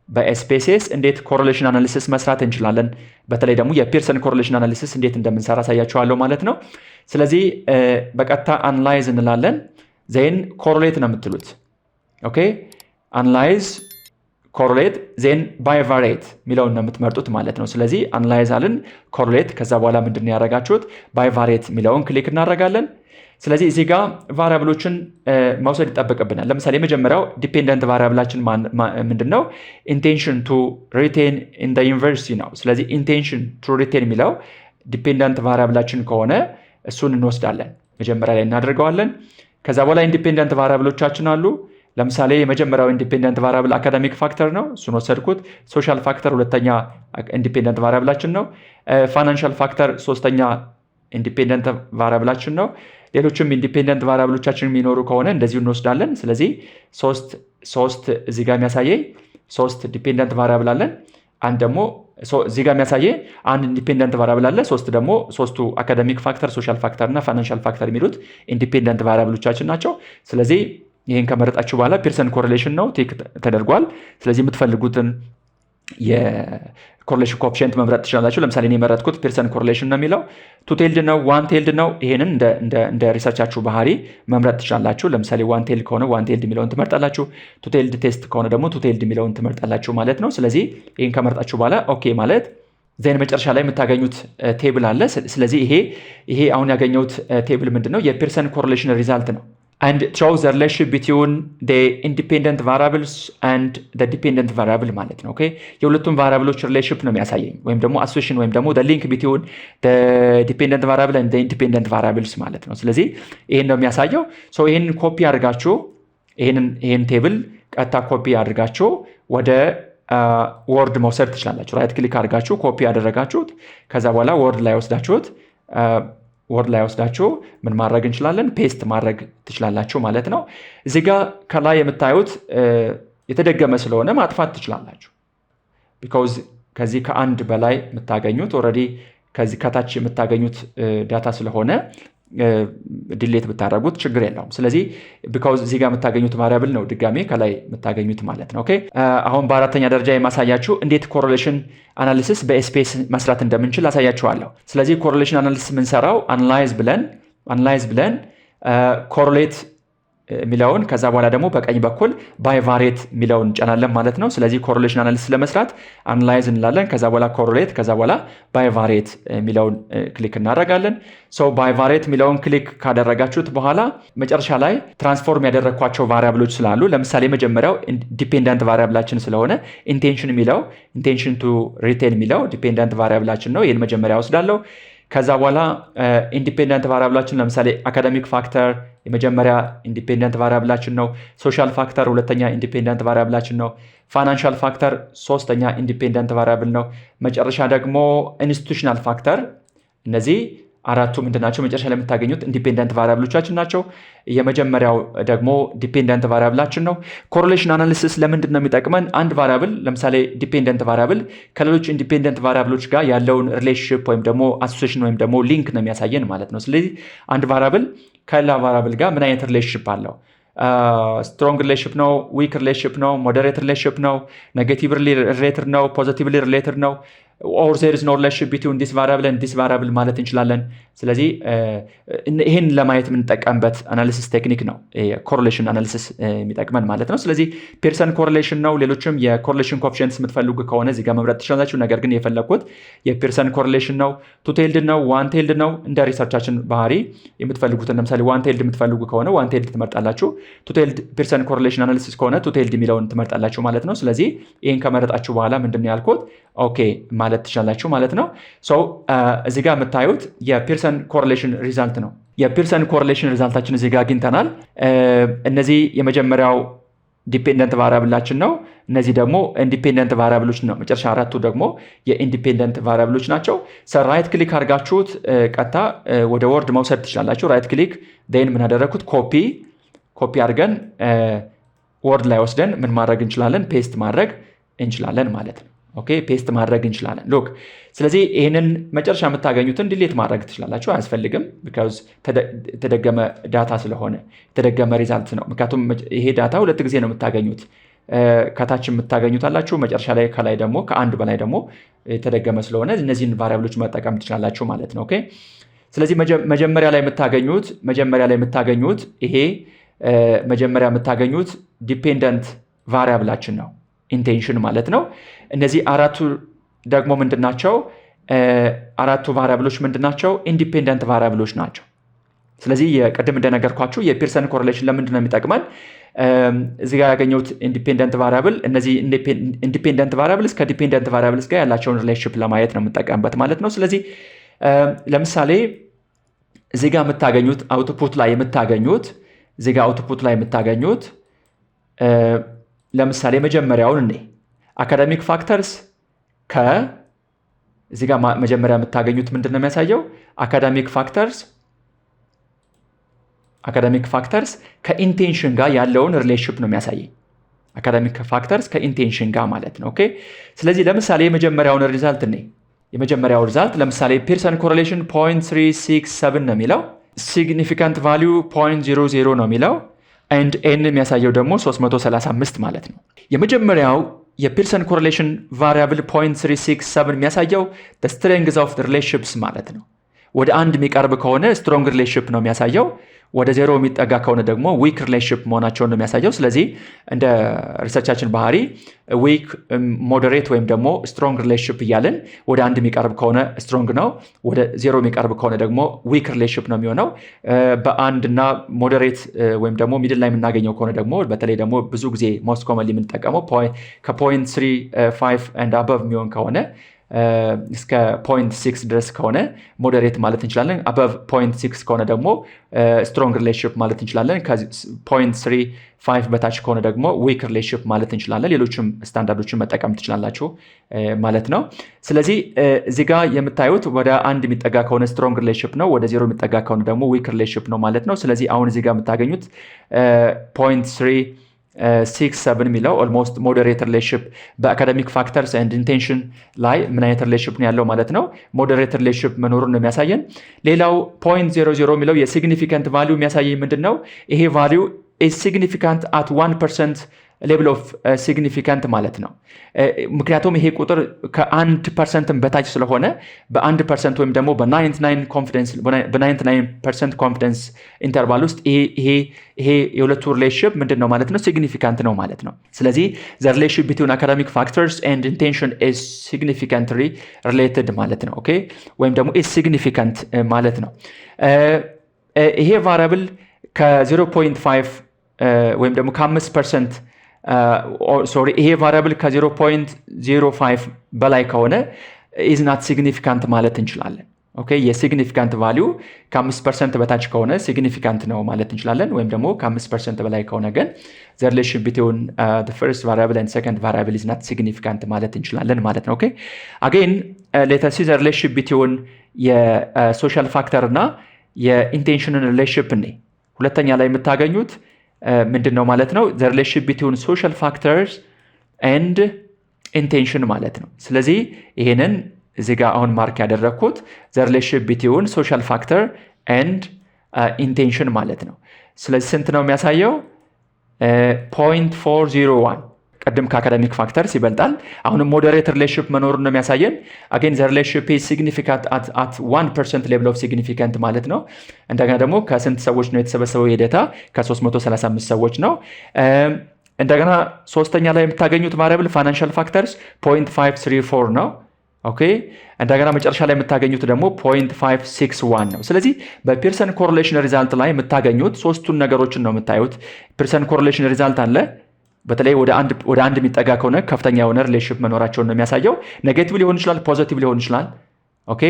በኤስፔሲስ እንዴት ኮሬሌሽን አናሊሲስ መስራት እንችላለን፣ በተለይ ደግሞ የፒርሰን ኮሬሌሽን አናሊሲስ እንዴት እንደምንሰራ አሳያችኋለሁ ማለት ነው። ስለዚህ በቀጥታ አናላይዝ እንላለን። ዜን ኮሬሌት ነው የምትሉት። ኦኬ አናላይዝ ኮሬሌት ዜን ባይቫሬት የሚለውን ነው የምትመርጡት ማለት ነው። ስለዚህ አናላይዝ አልን፣ ኮሬሌት፣ ከዛ በኋላ ምንድን ነው ያደረጋችሁት? ባይቫሬት የሚለውን ክሊክ እናደርጋለን። ስለዚህ እዚህ ጋር ቫሪያብሎችን መውሰድ ይጠበቅብናል። ለምሳሌ የመጀመሪያው ዲፔንደንት ቫሪያብላችን ምንድን ነው? ኢንቴንሽን ቱ ሪቴን ኢን ዘ ዩኒቨርሲቲ ነው። ስለዚህ ኢንቴንሽን ቱ ሪቴን የሚለው ዲፔንደንት ቫሪያብላችን ከሆነ እሱን እንወስዳለን፣ መጀመሪያ ላይ እናደርገዋለን። ከዛ በኋላ ኢንዲፔንደንት ቫሪያብሎቻችን አሉ። ለምሳሌ የመጀመሪያው ኢንዲፔንደንት ቫሪያብል አካዳሚክ ፋክተር ነው፣ እሱን ወሰድኩት። ሶሻል ፋክተር ሁለተኛ ኢንዲፔንደንት ቫሪያብላችን ነው። ፋይናንሻል ፋክተር ሶስተኛ ኢንዲፔንደንት ቫሪያብላችን ነው። ሌሎችም ኢንዲፔንደንት ቫሪያብሎቻችን የሚኖሩ ከሆነ እንደዚሁ እንወስዳለን። ስለዚህ ሶስት እዚህ ጋር የሚያሳየኝ 3 ዲፔንደንት ቫሪያብል አለን። አንድ ደግሞ እዚህ ጋር የሚያሳየኝ አንድ ኢንዲፔንደንት ቫሪያብል አለ። 3 ደግሞ 3ቱ አካዳሚክ ፋክተር፣ ሶሻል ፋክተር እና ፋይናንሻል ፋክተር የሚሉት ኢንዲፔንደንት ቫሪያብሎቻችን ናቸው። ስለዚህ ይህን ከመረጣችሁ በኋላ ፒርሰን ኮሬሌሽን ነው ቲክ ተደርጓል። ስለዚህ የምትፈልጉትን የኮሬሌሽን ኮኤፊሽንት መምረጥ ትችላላችሁ። ለምሳሌ እኔ የመረጥኩት ፒርሰን ኮሬሌሽን ነው የሚለው። ቱቴልድ ነው፣ ዋን ቴልድ ነው። ይሄንን እንደ ሪሰርቻችሁ ባህሪ መምረጥ ትችላላችሁ። ለምሳሌ ዋን ቴልድ ከሆነ ዋን ቴልድ የሚለውን ትመርጣላችሁ። ቱቴልድ ቴስት ከሆነ ደግሞ ቱቴልድ የሚለውን ትመርጣላችሁ ማለት ነው። ስለዚህ ይህን ከመረጣችሁ በኋላ ኦኬ ማለት ዜን መጨረሻ ላይ የምታገኙት ቴብል አለ። ስለዚህ ይሄ አሁን ያገኘሁት ቴብል ምንድን ነው? የፒርሰን ኮሬሌሽን ሪዛልት ነው። and it shows the relationship between the independent variables and the dependent variable ማለት ነው። ኦኬ የሁለቱም ቫሪያብሎች ሪሌሽንሺፕ ነው የሚያሳየኝ፣ ወይም ደግሞ አሶሲዬሽን ወይም ደግሞ the link between the dependent variable and the independent variables ማለት ነው። ስለዚህ ይሄን ነው የሚያሳየው። ሶ ይሄንን ኮፒ አድርጋችሁ ይሄን ቴብል ቀጥታ ኮፒ አድርጋችሁ ወደ ወርድ መውሰድ ትችላላችሁ። ራይት ክሊክ አድርጋችሁ ኮፒ ያደረጋችሁት ከዛ በኋላ ወርድ ላይ ወስዳችሁ ምን ማድረግ እንችላለን? ፔስት ማድረግ ትችላላችሁ ማለት ነው። እዚህ ጋር ከላይ የምታዩት የተደገመ ስለሆነ ማጥፋት ትችላላችሁ። ቢኮዝ ከዚህ ከአንድ በላይ የምታገኙት ኦልሬዲ ከዚህ ከታች የምታገኙት ዳታ ስለሆነ ዲሌት ብታደርጉት ችግር የለውም። ስለዚህ ቢካውዝ እዚህ ጋር የምታገኙት ቫሪያብል ነው ድጋሜ ከላይ የምታገኙት ማለት ነው። ኦኬ አሁን በአራተኛ ደረጃ የማሳያችሁ እንዴት ኮሬሌሽን አናሊሲስ በኤስፒኤስ መስራት እንደምንችል አሳያችኋለሁ። ስለዚህ ኮሬሌሽን አናሊሲስ የምንሰራው አናላይዝ ብለን ኮሬሌት የሚለውን ከዛ በኋላ ደግሞ በቀኝ በኩል ባይቫሬት የሚለውን እንጫናለን ማለት ነው። ስለዚህ ኮሬሌሽን አናሊሲስ ለመስራት አናላይዝ እንላለን፣ ከዛ በኋላ ኮሬሌት፣ ከዛ በኋላ ባይቫሬት የሚለውን ክሊክ እናደርጋለን። ባይቫሬት የሚለውን ክሊክ ካደረጋችሁት በኋላ መጨረሻ ላይ ትራንስፎርም ያደረግኳቸው ቫሪያብሎች ስላሉ ለምሳሌ መጀመሪያው ዲፔንደንት ቫሪያብላችን ስለሆነ ኢንቴንሽን ቱ ሪቴን የሚለው ዲፔንደንት ቫሪያብላችን ነው። ይህን መጀመሪያ ወስዳለሁ። ከዛ በኋላ ኢንዲፔንደንት ቫሪያብላችን ለምሳሌ አካዳሚክ ፋክተር የመጀመሪያ ኢንዲፔንደንት ቫሪያብላችን ነው። ሶሻል ፋክተር ሁለተኛ ኢንዲፔንደንት ቫሪያብላችን ነው። ፋይናንሻል ፋክተር ሶስተኛ ኢንዲፔንደንት ቫሪያብል ነው። መጨረሻ ደግሞ ኢንስቲቱሽናል ፋክተር። እነዚህ አራቱ ምንድናቸው? መጨረሻ ላይ የምታገኙት ኢንዲፔንደንት ቫሪያብሎቻችን ናቸው። የመጀመሪያው ደግሞ ዲፔንደንት ቫሪያብላችን ነው። ኮሬሌሽን አናሊሲስ ለምንድን ነው የሚጠቅመን? አንድ ቫሪያብል ለምሳሌ ዲፔንደንት ቫሪያብል ከሌሎች ኢንዲፔንደንት ቫሪያብሎች ጋር ያለውን ሪሌሽንሽፕ ወይም ደግሞ አሶሲዬሽን ወይም ደግሞ ሊንክ ነው የሚያሳየን ማለት ነው። ስለዚህ አንድ ቫሪያብል ከሌላ ቫሪያብል ጋር ምን አይነት ሪሌሽንሽፕ አለው? ስትሮንግ ሪሌሽንሽፕ ነው፣ ዊክ ሪሌሽንሽፕ ነው፣ ሞዴሬት ሪሌሽንሽፕ ነው፣ ኔጌቲቭሊ ሪሌትድ ነው፣ ፖዚቲቭሊ ሪሌትድ ነው፣ ኦር ዜር ኢዝ ኖ ሪሌሽንሽፕ ቢትዊን ዲስ ቫሪያብል ኤንድ ዲስ ቫሪያብል ማለት እንችላለን። ስለዚህ ይህን ለማየት የምንጠቀምበት አናሊሲስ ቴክኒክ ነው ኮሬሌሽን አናሊሲስ የሚጠቅመን ማለት ነው። ስለዚህ ፒርሰን ኮሬሌሽን ነው። ሌሎችም የኮሬሌሽን ኮኤፊሺየንትስ የምትፈልጉ ከሆነ እዚህ ጋር መምረጥ ትችላላችሁ። ነገር ግን የፈለግኩት የፒርሰን ኮሬሌሽን ነው። ቱ ቴይልድ ነው፣ ዋን ቴይልድ ነው። እንደ ሪሰርቻችን ባህሪ የምትፈልጉትን ለምሳሌ ዋን ቴይልድ የምትፈልጉ ከሆነ ዋን ቴይልድ ትመርጣላችሁ። ቱ ቴይልድ ፒርሰን ኮሬሌሽን አናሊሲስ ከሆነ ቱ ቴይልድ የሚለውን ትመርጣላችሁ ማለት ነው። ስለዚህ ይህን ከመረጣችሁ በኋላ ምንድን ነው ያልኩት ኦኬ ማለት ትችላላችሁ ማለት ነው። እዚህ ጋር የምታዩት የፒርሰን ኮሬሌሽን ሪዛልት ነው። የፒርሰን ኮሬሌሽን ሪዛልታችን እዚህ ጋር አግኝተናል። እነዚህ የመጀመሪያው ዲፔንደንት ቫሪያብላችን ነው። እነዚህ ደግሞ ኢንዲፔንደንት ቫሪያብሎች ነው። መጨረሻ አራቱ ደግሞ የኢንዲፔንደንት ቫሪያብሎች ናቸው። ራይት ክሊክ አድርጋችሁት ቀጥታ ወደ ወርድ መውሰድ ትችላላችሁ። ራይት ክሊክ ን ምን አደረግኩት ኮፒ አድርገን ወርድ ላይ ወስደን ምን ማድረግ እንችላለን? ፔስት ማድረግ እንችላለን ማለት ነው። ኦኬ ፔስት ማድረግ እንችላለን። ሎክ ስለዚህ ይህንን መጨረሻ የምታገኙትን ዲሌት ማድረግ ትችላላችሁ፣ አያስፈልግም። ቢካዝ የተደገመ ዳታ ስለሆነ የተደገመ ሪዛልት ነው። ምክንያቱም ይሄ ዳታ ሁለት ጊዜ ነው የምታገኙት። ከታች የምታገኙት አላችሁ፣ መጨረሻ ላይ ከላይ ደግሞ ከአንድ በላይ ደግሞ የተደገመ ስለሆነ እነዚህን ቫሪያብሎች መጠቀም ትችላላችሁ ማለት ነው። ኦኬ ስለዚህ መጀመሪያ ላይ የምታገኙት ይሄ መጀመሪያ የምታገኙት ዲፔንደንት ቫሪያብላችን ነው፣ ኢንቴንሽን ማለት ነው። እነዚህ አራቱ ደግሞ ምንድናቸው? አራቱ ቫሪያብሎች ምንድናቸው? ኢንዲፔንደንት ቫሪያብሎች ናቸው። ስለዚህ የቅድም እንደነገርኳችሁ የፒርሰን ኮሬሌሽን ለምንድን ነው የሚጠቅመን? እዚህ ጋር ያገኘሁት ኢንዲፔንደንት ቫሪያብል እነዚህ ኢንዲፔንደንት ቫሪያብልስ ከዲፔንደንት ቫሪያብልስ ጋር ያላቸውን ሪሌሽንሽፕ ለማየት ነው የምንጠቀምበት ማለት ነው። ስለዚህ ለምሳሌ እዚህ ጋር የምታገኙት አውትፑት ላይ የምታገኙት ለምሳሌ መጀመሪያውን እኔ አካዳሚክ ፋክተርስ እዚህ ጋር መጀመሪያ የምታገኙት ምንድን ነው የሚያሳየው? አካዳሚክ ፋክተርስ ከኢንቴንሽን ጋር ያለውን ሪሌሽንሽፕ ነው የሚያሳየኝ። አካዳሚክ ፋክተርስ ከኢንቴንሽን ጋር ማለት ነው። ኦኬ ስለዚህ ለምሳሌ የመጀመሪያውን ሪዛልት የመጀመሪያው ሪዛልት ለምሳሌ ፒርሰን ኮሬሌሽን 0.367 ነው የሚለው፣ ሲግኒፊካንት ቫሊዩ 0.00 ነው የሚለው ኤንድ ኤን የሚያሳየው ደግሞ 335 ማለት ነው። የመጀመሪያው የፒርሰን ኮሬሌሽን ቫሪያብል 0.367 የሚያሳየው ስትሬንግዝ ኦፍ ሪሌሽንሽፕስ ማለት ነው። ወደ አንድ የሚቀርብ ከሆነ ስትሮንግ ሪሌሽንሽፕ ነው የሚያሳየው። ወደ ዜሮ የሚጠጋ ከሆነ ደግሞ ዊክ ሪሌሽንሽፕ መሆናቸውን ነው የሚያሳየው። ስለዚህ እንደ ሪሰርቻችን ባህሪ ዊክ፣ ሞዴሬት ወይም ደግሞ ስትሮንግ ሪሌሽንሽፕ እያለን ወደ አንድ የሚቀርብ ከሆነ ስትሮንግ ነው፣ ወደ ዜሮ የሚቀርብ ከሆነ ደግሞ ዊክ ሪሌሽንሽፕ ነው የሚሆነው። በአንድ እና ሞዴሬት ወይም ደግሞ ሚድል ላይ የምናገኘው ከሆነ ደግሞ በተለይ ደግሞ ብዙ ጊዜ ሞስት ኮመንሊ የምንጠቀመው ከ0.35 and above የሚሆን ከሆነ እስከ 0.6 ድረስ ከሆነ ሞዴሬት ማለት እንችላለን። አበቭ 0.6 ከሆነ ደግሞ ስትሮንግ ሪሌሽንሽፕ ማለት እንችላለን። ከ0.35 በታች ከሆነ ደግሞ ዊክ ሪሌሽንሽፕ ማለት እንችላለን። ሌሎችም ስታንዳርዶችን መጠቀም ትችላላችሁ ማለት ነው። ስለዚህ እዚህ ጋር የምታዩት ወደ አንድ የሚጠጋ ከሆነ ስትሮንግ ሪሌሽንሽፕ ነው፣ ወደ ዜሮ የሚጠጋ ከሆነ ደግሞ ዊክ ሪሌሽንሽፕ ነው ማለት ነው። ስለዚህ አሁን እዚህ ጋር የምታገኙት 0.3 6-7 የሚለው ኦልሞስት ሞዴሬት ሪሌሽንሺፕ በአካዳሚክ ፋክተርስ ኤንድ ኢንቴንሽን ላይ ምን አይነት ሪሌሽንሺፕ ነው ያለው ማለት ነው። ሞዴሬት ሪሌሽንሺፕ መኖሩን ነው የሚያሳየን። ሌላው 0.00 የሚለው የሲግኒፊካንት ቫሊዩ የሚያሳየኝ ምንድን ነው? ይሄ ቫሊዩ is significant at 1% ሌቭል ኦፍ ሲግኒፊካንት ማለት ነው። ምክንያቱም ይሄ ቁጥር ከ1% በታች ስለሆነ በ1% ወይም ደግሞ በ99% ኮንፊደንስ ኢንተርቫል ውስጥ ይሄ የሁለቱ ሪሌሽንሺፕ ምንድን ነው ማለት ነው? ሲግኒፊካንት ነው ማለት ነው። ስለዚህ the relationship between academic factors and intention is significantly related ማለት ነው። ኦኬ ወይም ደግሞ is significant ማለት ነው። ይሄ ቫሪያብል ከ0.5 ወይም ደግሞ ከ5% ይሄ ቫሪያብል ከ0.05 በላይ ከሆነ is not significant ማለት እንችላለን። ኦኬ የሲግኒፊካንት ቫሊዩ ከ5% በታች ከሆነ ሲግኒፊካንት ነው ማለት እንችላለን። ወይም ደግሞ ከ5% በላይ ከሆነ ግን the relationship between the first variable and second variable is not significant ማለት እንችላለን ማለት ነው። ኦኬ again let us see the relationship between የሶሻል ፋክተር እና የኢንቴንሽንን ሪሌሽንሺፕ እኔ ሁለተኛ ላይ የምታገኙት ምንድን ነው ማለት ነው? the relationship between social factors and intention ማለት ነው። ስለዚህ ይሄንን እዚህ ጋር አሁን ማርክ ያደረግኩት the relationship between social factor and intention ማለት ነው። ስለዚህ ስንት ነው የሚያሳየው? 0.401 ቀደም ከአካዳሚክ ፋክተርስ ይበልጣል። አሁንም ሞዴሬት ሪሌሽንሺፕ መኖሩን ነው የሚያሳየን። again the relationship is significant at 1% level of significant ማለት ነው። እንደገና ደግሞ ከስንት ሰዎች ነው የተሰበሰበው? የዳታ ከ335 ሰዎች ነው። እንደገና ሶስተኛ ላይ የምታገኙት ቫሪያብል ፋይናንሻል ፋክተርስ 0.534 ነው። ኦኬ እንደገና መጨረሻ ላይ የምታገኙት ደግሞ 0.561 ነው። ስለዚህ በፒርሰን ኮሪሌሽን ሪዛልት ላይ የምታገኙት ሶስቱን ነገሮችን ነው የምታዩት። ፒርሰን ኮሪሌሽን ሪዛልት አለ። በተለይ ወደ አንድ የሚጠጋ ከሆነ ከፍተኛ የሆነ ሪሌሽንሺፕ መኖራቸውን ነው የሚያሳየው። ኔጌቲቭ ሊሆን ይችላል፣ ፖዚቲቭ ሊሆን ይችላል። ኦኬ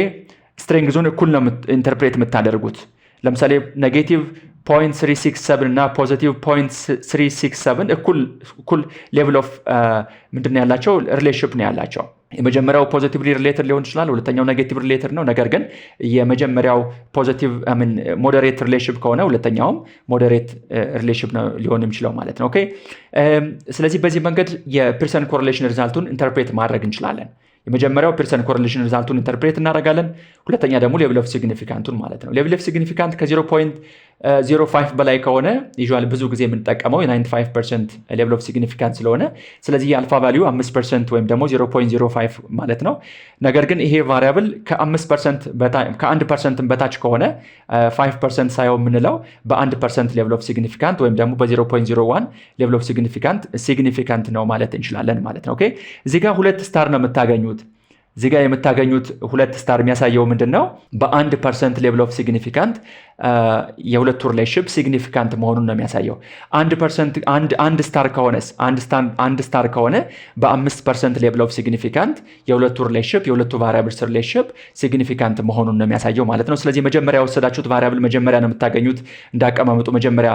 ስትሬንግዙን እኩል ነው ኢንተርፕሬት የምታደርጉት። ለምሳሌ ኔጌቲቭ 0.367 እና ፖዚቲቭ 0.367 እኩል ሌቭል ኦፍ ምንድን ነው ያላቸው? ሪሌሽንሺፕ ነው ያላቸው። የመጀመሪያው ፖዚቲቭሊ ሪሌትድ ሊሆን ይችላል፣ ሁለተኛው ኔጌቲቭ ሪሌትድ ነው። ነገር ግን የመጀመሪያው ፖዚቲቭ ሞዴሬት ሪሌሽንሺፕ ከሆነ ሁለተኛውም ሞዴሬት ሪሌሽንሺፕ ነው ሊሆን የሚችለው ማለት ነው። ኦኬ ስለዚህ በዚህ መንገድ የፒርሰን ኮሪሌሽን ሪዛልቱን ኢንተርፕሬት ማድረግ እንችላለን። የመጀመሪያው ፒርሰን ኮሪሌሽን ሪዛልቱን ኢንተርፕሬት እናደርጋለን። ሁለተኛ ደግሞ ሌቭል ኦፍ ሲግኒፊካንቱን ማለት ነው። ሌቭል ኦፍ ሲግኒፊካንት ከ0.05 በላይ ከሆነ ዩዥዋሊ ብዙ ጊዜ የምንጠቀመው የ95% ሌቭል ኦፍ ሲግኒፊካንት ስለሆነ ስለዚህ የአልፋ ቫሊዩ 5% ወይም ደግሞ 0.05 ማለት ነው። ነገር ግን ይሄ ቫሪያብል ከ1% በታች ከሆነ 5% ሳይሆን የምንለው በ1% ሌቭል ኦፍ ሲግኒፊካንት ወይም ደግሞ በ0.01 ሌቭል ኦፍ ሲግኒፊካንት ነው ማለት እንችላለን ማለት ነው። ኦኬ እዚህ ጋር 2 ስታር ነው የምታገኙት። እዚህ ጋር የምታገኙት 2 ስታር የሚያሳየው ምንድን ነው? በ1% ሌቭል ኦፍ ሲግኒፊካንት የሁለቱ ሪሌሽንሺፕ ሲግኒፊካንት መሆኑን ነው የሚያሳየው። 1 ስታር ከሆነስ አንድ ስታር ከሆነ በ5% ሌቭል ኦፍ ሲግኒፊካንት የሁለቱ ሪሌሽንሺፕ የሁለቱ ቫሪያብልስ ሪሌሽንሺፕ ሲግኒፊካንት መሆኑን ነው የሚያሳየው ማለት ነው። ስለዚህ መጀመሪያ የወሰዳችሁት ቫሪያብል መጀመሪያ ነው የምታገኙት። እንዳቀማመጡ መጀመሪያ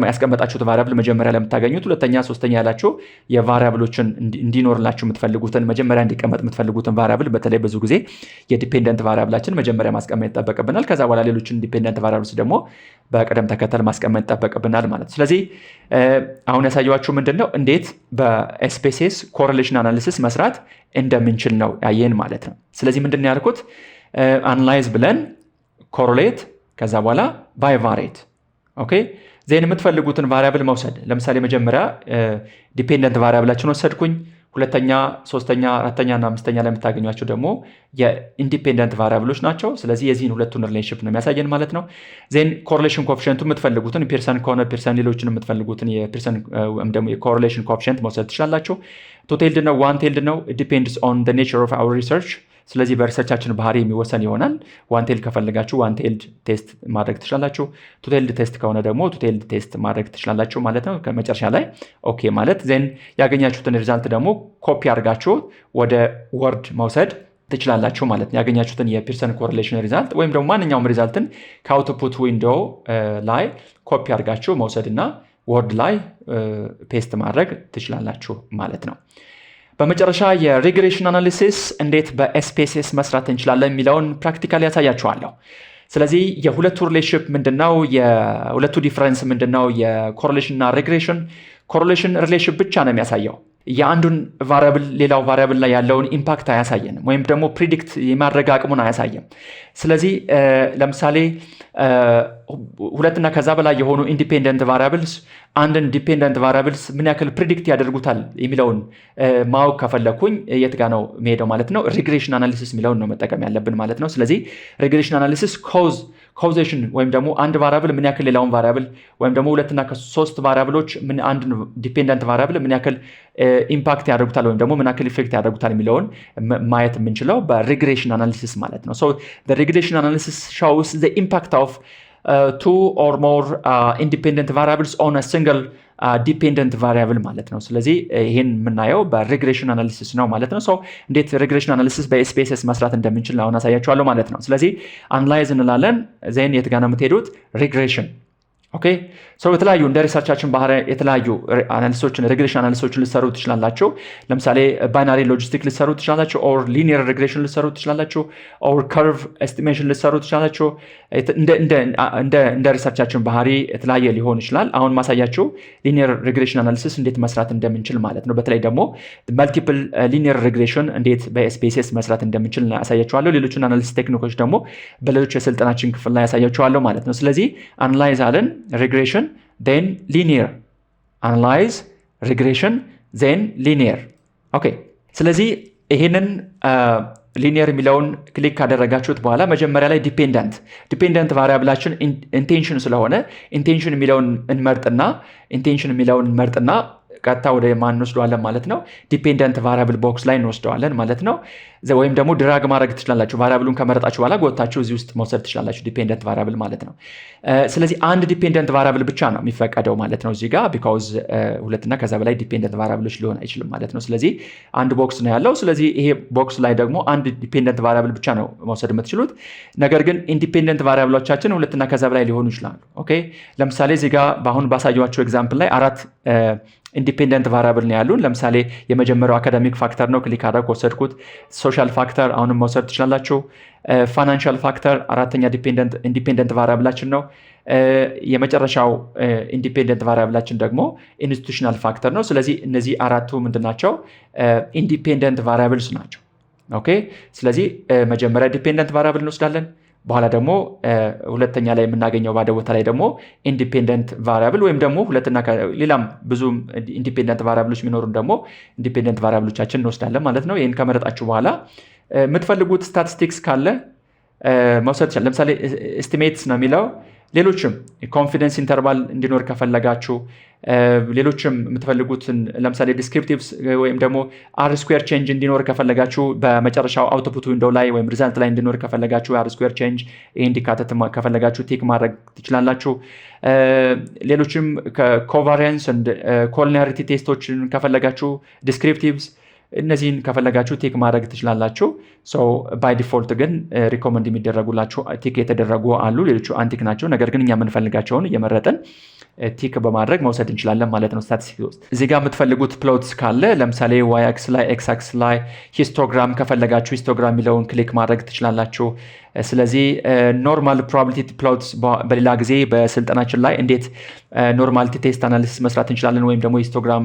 ያስቀመጣችሁት ቫሪያብል መጀመሪያ ለምታገኙት፣ ሁለተኛ ሶስተኛ ያላችሁ የቫሪያብሎችን እንዲኖርላችሁ የምትፈልጉትን መጀመሪያ እንዲቀመጥ የምትፈልጉትን ቫሪያብል በተለይ ብዙ ጊዜ የዲፔንደንት ቫሪያብላችን መጀመሪያ ማስቀመጥ ይጠበቅብናል። ከዛ በኋላ ሌሎችን ዲፔንደንት ቫሪያብልስ ደግሞ በቅደም ተከተል ማስቀመጥ ይጠበቅብናል ማለት ነው። ስለዚህ አሁን ያሳየኋችሁ ምንድነው እንዴት በኤስፔሲስ ኮሪሌሽን አናሊሲስ መስራት እንደምንችል ነው ያየን ማለት ነው። ስለዚህ ምንድነው ያልኩት? አናላይዝ ብለን ኮሪሌት ከዛ በኋላ ባይቫሬት ኦኬ ዜን የምትፈልጉትን ቫሪያብል መውሰድ። ለምሳሌ መጀመሪያ ዲፔንደንት ቫሪያብላችን ወሰድኩኝ። ሁለተኛ፣ ሶስተኛ፣ አራተኛ እና አምስተኛ ላይ የምታገኟቸው ደግሞ የኢንዲፔንደንት ቫሪያብሎች ናቸው። ስለዚህ የዚህን ሁለቱን ሪሌሽንሺፕ ነው የሚያሳየን ማለት ነው። ዜን ኮሪሌሽን ኮኤፊሺየንቱ የምትፈልጉትን ፒርሰን ከሆነ ፒርሰን፣ ሌሎችን የምትፈልጉትን የፒርሰን ወይም ደግሞ የኮሪሌሽን ኮኤፊሺየንት መውሰድ ትችላላችሁ። ቱ ቴልድ ነው፣ ዋን ቴልድ ነው፣ ዲፔንድስ ኦን ዘ ኔቸር ኦፍ አወር ሪሰርች። ስለዚህ በሪሰርቻችን ባህሪ የሚወሰን ይሆናል። ዋን ቴልድ ከፈለጋችሁ ዋን ቴልድ ቴስት ማድረግ ትችላላችሁ። ቱ ቴልድ ቴስት ከሆነ ደግሞ ቱ ቴልድ ቴስት ማድረግ ትችላላችሁ ማለት ነው። ከመጨረሻ ላይ ኦኬ ማለት ዜን ያገኛችሁትን ሪዛልት ደግሞ ኮፒ አድርጋችሁ ወደ ወርድ መውሰድ ትችላላችሁ ማለት ነው። ያገኛችሁትን የፒርሰን ኮሪሌሽን ሪዛልት ወይም ደግሞ ማንኛውም ሪዛልትን ከአውትፑት ዊንዶው ላይ ኮፒ አድርጋችሁ መውሰድ እና ወርድ ላይ ፔስት ማድረግ ትችላላችሁ ማለት ነው። በመጨረሻ የሪግሬሽን አናሊሲስ እንዴት በኤስፔሲስ መስራት እንችላለን የሚለውን ፕራክቲካሊ ያሳያችኋለሁ። ስለዚህ የሁለቱ ሪሌሽንሺፕ ምንድነው? የሁለቱ ዲፈረንስ ምንድነው? የኮሪሌሽን እና ሪግሬሽን። ኮሪሌሽን ሪሌሽንሺፕ ብቻ ነው የሚያሳየው የአንዱን ቫሪያብል ሌላው ቫሪያብል ላይ ያለውን ኢምፓክት አያሳየንም፣ ወይም ደግሞ ፕሪዲክት የማድረግ አቅሙን አያሳየም። ስለዚህ ለምሳሌ ሁለትና ከዛ በላይ የሆኑ ኢንዲፔንደንት ቫሪያብልስ አንድን ዲፔንደንት ቫሪያብልስ ምን ያክል ፕሪዲክት ያደርጉታል የሚለውን ማወቅ ከፈለኩኝ የት ጋ ነው የሚሄደው ማለት ነው? ሪግሬሽን አናሊሲስ የሚለውን ነው መጠቀም ያለብን ማለት ነው። ስለዚህ ሪግሬሽን አናሊሲስ ኮዜሽን ወይም ደግሞ አንድ ቫሪያብል ምን ያክል ሌላውን ቫሪያብል ወይም ደግሞ ሁለትና ከሶስት ቫሪያብሎች አንድ ዲፔንደንት ቫሪያብል ምን ያክል ኢምፓክት ያደርጉታል ወይም ደግሞ ምን ያክል ኢፌክት ያደርጉታል የሚለውን ማየት የምንችለው በሪግሬሽን አናሊሲስ ማለት ነው። ሶ the regression analysis shows the impact of two or more independent variables on a single ዲፔንደንት ቫሪያብል ማለት ነው። ስለዚህ ይህን የምናየው በሪግሬሽን አናሊሲስ ነው ማለት ነው። እንዴት ሪግሬሽን አናሊሲስ በኤስፒኤስኤስ መስራት እንደምንችል አሁን አሳያችኋለሁ ማለት ነው። ስለዚህ አናላይዝ እንላለን። ዜን የት ጋር ነው የምትሄዱት? ሪግሬሽን። ኦኬ የተለያዩ እንደ ሪሰርቻችን ባህሪ የተለያዩ አናሊሲሶችን ሪግሬሽን አናሊሲሶችን ልትሰሩ ትችላላችሁ። ለምሳሌ ባይናሪ ሎጂስቲክ ልትሰሩ ትችላላችሁ፣ ኦር ሊኒየር ሪግሬሽን ልትሰሩ ትችላላችሁ፣ ኦር ከርቭ ኤስቲሜሽን ልትሰሩ ትችላላችሁ። እንደ ሪሰርቻችን ባህሪ የተለያየ ሊሆን ይችላል። አሁን ማሳያችሁ ሊኒየር ሪግሬሽን አናሊሲስ እንዴት መስራት እንደምንችል ማለት ነው። በተለይ ደግሞ መልቲፕል ሊኒየር ሪግሬሽን እንዴት በኤስፒኤስኤስ መስራት እንደምንችል ያሳያችኋለሁ። ሌሎችን አናሊሲስ ቴክኒኮች ደግሞ በሌሎች የስልጠናችን ክፍል ላይ ያሳያችኋለሁ ማለት ነው። ስለዚህ አናላይዝ አለን regression then linear analyze regression then linear ኦኬ ስለዚህ ይሄንን ሊኒየር የሚለውን ክሊክ ካደረጋችሁት በኋላ መጀመሪያ ላይ ዲፔንደንት ቫሪያብላችን ኢንቴንሽን ስለሆነ ኢንቴንሽን የሚለውን እንመርጥና ቀጥታ ወደ ማን እንወስደዋለን ማለት ነው? ዲፔንደንት ቫሪያብል ቦክስ ላይ እንወስደዋለን ማለት ነው። ወይም ደግሞ ድራግ ማድረግ ትችላላችሁ። ቫሪያብሉን ከመረጣችሁ በኋላ ጎታችሁ እዚህ ውስጥ መውሰድ ትችላላችሁ፣ ዲፔንደንት ቫሪያብል ማለት ነው። ስለዚህ አንድ ዲፔንደንት ቫሪያብል ብቻ ነው የሚፈቀደው ማለት ነው እዚህ ጋር ቢካውዝ ሁለትና ከዛ በላይ ዲፔንደንት ቫሪያብሎች ሊሆን አይችልም ማለት ነው። ስለዚህ አንድ ቦክስ ነው ያለው። ስለዚህ ይሄ ቦክስ ላይ ደግሞ አንድ ዲፔንደንት ቫሪያብል ብቻ ነው መውሰድ የምትችሉት። ነገር ግን ኢንዲፔንደንት ቫሪያብሎቻችን ሁለትና ከዛ በላይ ሊሆኑ ይችላሉ። ኦኬ ለምሳሌ እዚህ ጋር በአሁን ባሳየኋቸው ኤግዛምፕል ላይ 4 ኢንዲፔንደንት ቫሪያብል ነው ያሉን። ለምሳሌ የመጀመሪያው አካዳሚክ ፋክተር ነው፣ ክሊክ አድርገው ወሰድኩት። ሶሻል ፋክተር አሁንም መውሰድ ትችላላችሁ። ፋይናንሻል ፋክተር አራተኛ ኢንዲፔንደንት ቫሪያብላችን ነው። የመጨረሻው ኢንዲፔንደንት ቫሪያብላችን ደግሞ ኢንስቲቱሽናል ፋክተር ነው። ስለዚህ እነዚህ አራቱ ምንድናቸው? ኢንዲፔንደንት ቫሪያብልስ ናቸው። ኦኬ ስለዚህ መጀመሪያ ዲፔንደንት ቫሪያብል እንወስዳለን። በኋላ ደግሞ ሁለተኛ ላይ የምናገኘው ባዶ ቦታ ላይ ደግሞ ኢንዲፔንደንት ቫሪያብል ወይም ደግሞ ሁለትና ሌላም ብዙ ኢንዲፔንደንት ቫሪያብሎች የሚኖሩን ደግሞ ኢንዲፔንደንት ቫሪያብሎቻችን እንወስዳለን ማለት ነው። ይህን ከመረጣችሁ በኋላ የምትፈልጉት ስታቲስቲክስ ካለ መውሰድ ይችላል። ለምሳሌ ኤስቲሜትስ ነው የሚለው። ሌሎችም ኮንፊደንስ ኢንተርቫል እንዲኖር ከፈለጋችሁ ሌሎችም የምትፈልጉትን ለምሳሌ ዲስክሪፕቲቭስ ወይም ደግሞ አር ስኩዌር ቼንጅ እንዲኖር ከፈለጋችሁ በመጨረሻው አውትፑት ዊንዶው ላይ ወይም ሪዛልት ላይ እንዲኖር ከፈለጋችሁ አር ስኩዌር ቼንጅ ይህ እንዲካተት ከፈለጋችሁ ቲክ ማድረግ ትችላላችሁ። ሌሎችም ኮቫሪያንስ ኮሊኒያሪቲ ቴስቶችን ከፈለጋችሁ ዲስክሪፕቲቭስ እነዚህን ከፈለጋችሁ ቲክ ማድረግ ትችላላችሁ። ባይ ዲፎልት ግን ሪኮመንድ የሚደረጉላችሁ ቲክ የተደረጉ አሉ፣ ሌሎቹ አንቲክ ናቸው። ነገር ግን እኛ የምንፈልጋቸውን እየመረጠን ቲክ በማድረግ መውሰድ እንችላለን ማለት ነው። ስታቲስቲክስ ውስጥ እዚህ ጋር የምትፈልጉት ፕሎትስ ካለ ለምሳሌ ዋይ አክስ ላይ ኤክስ አክስ ላይ ሂስቶግራም ከፈለጋችሁ ሂስቶግራም የሚለውን ክሊክ ማድረግ ትችላላችሁ። ስለዚህ ኖርማል ፕሮባቢሊቲ ፕሎትስ በሌላ ጊዜ በስልጠናችን ላይ እንዴት ኖርማሊቲ ቴስት አናሊሲስ መስራት እንችላለን ወይም ደግሞ ሂስቶግራም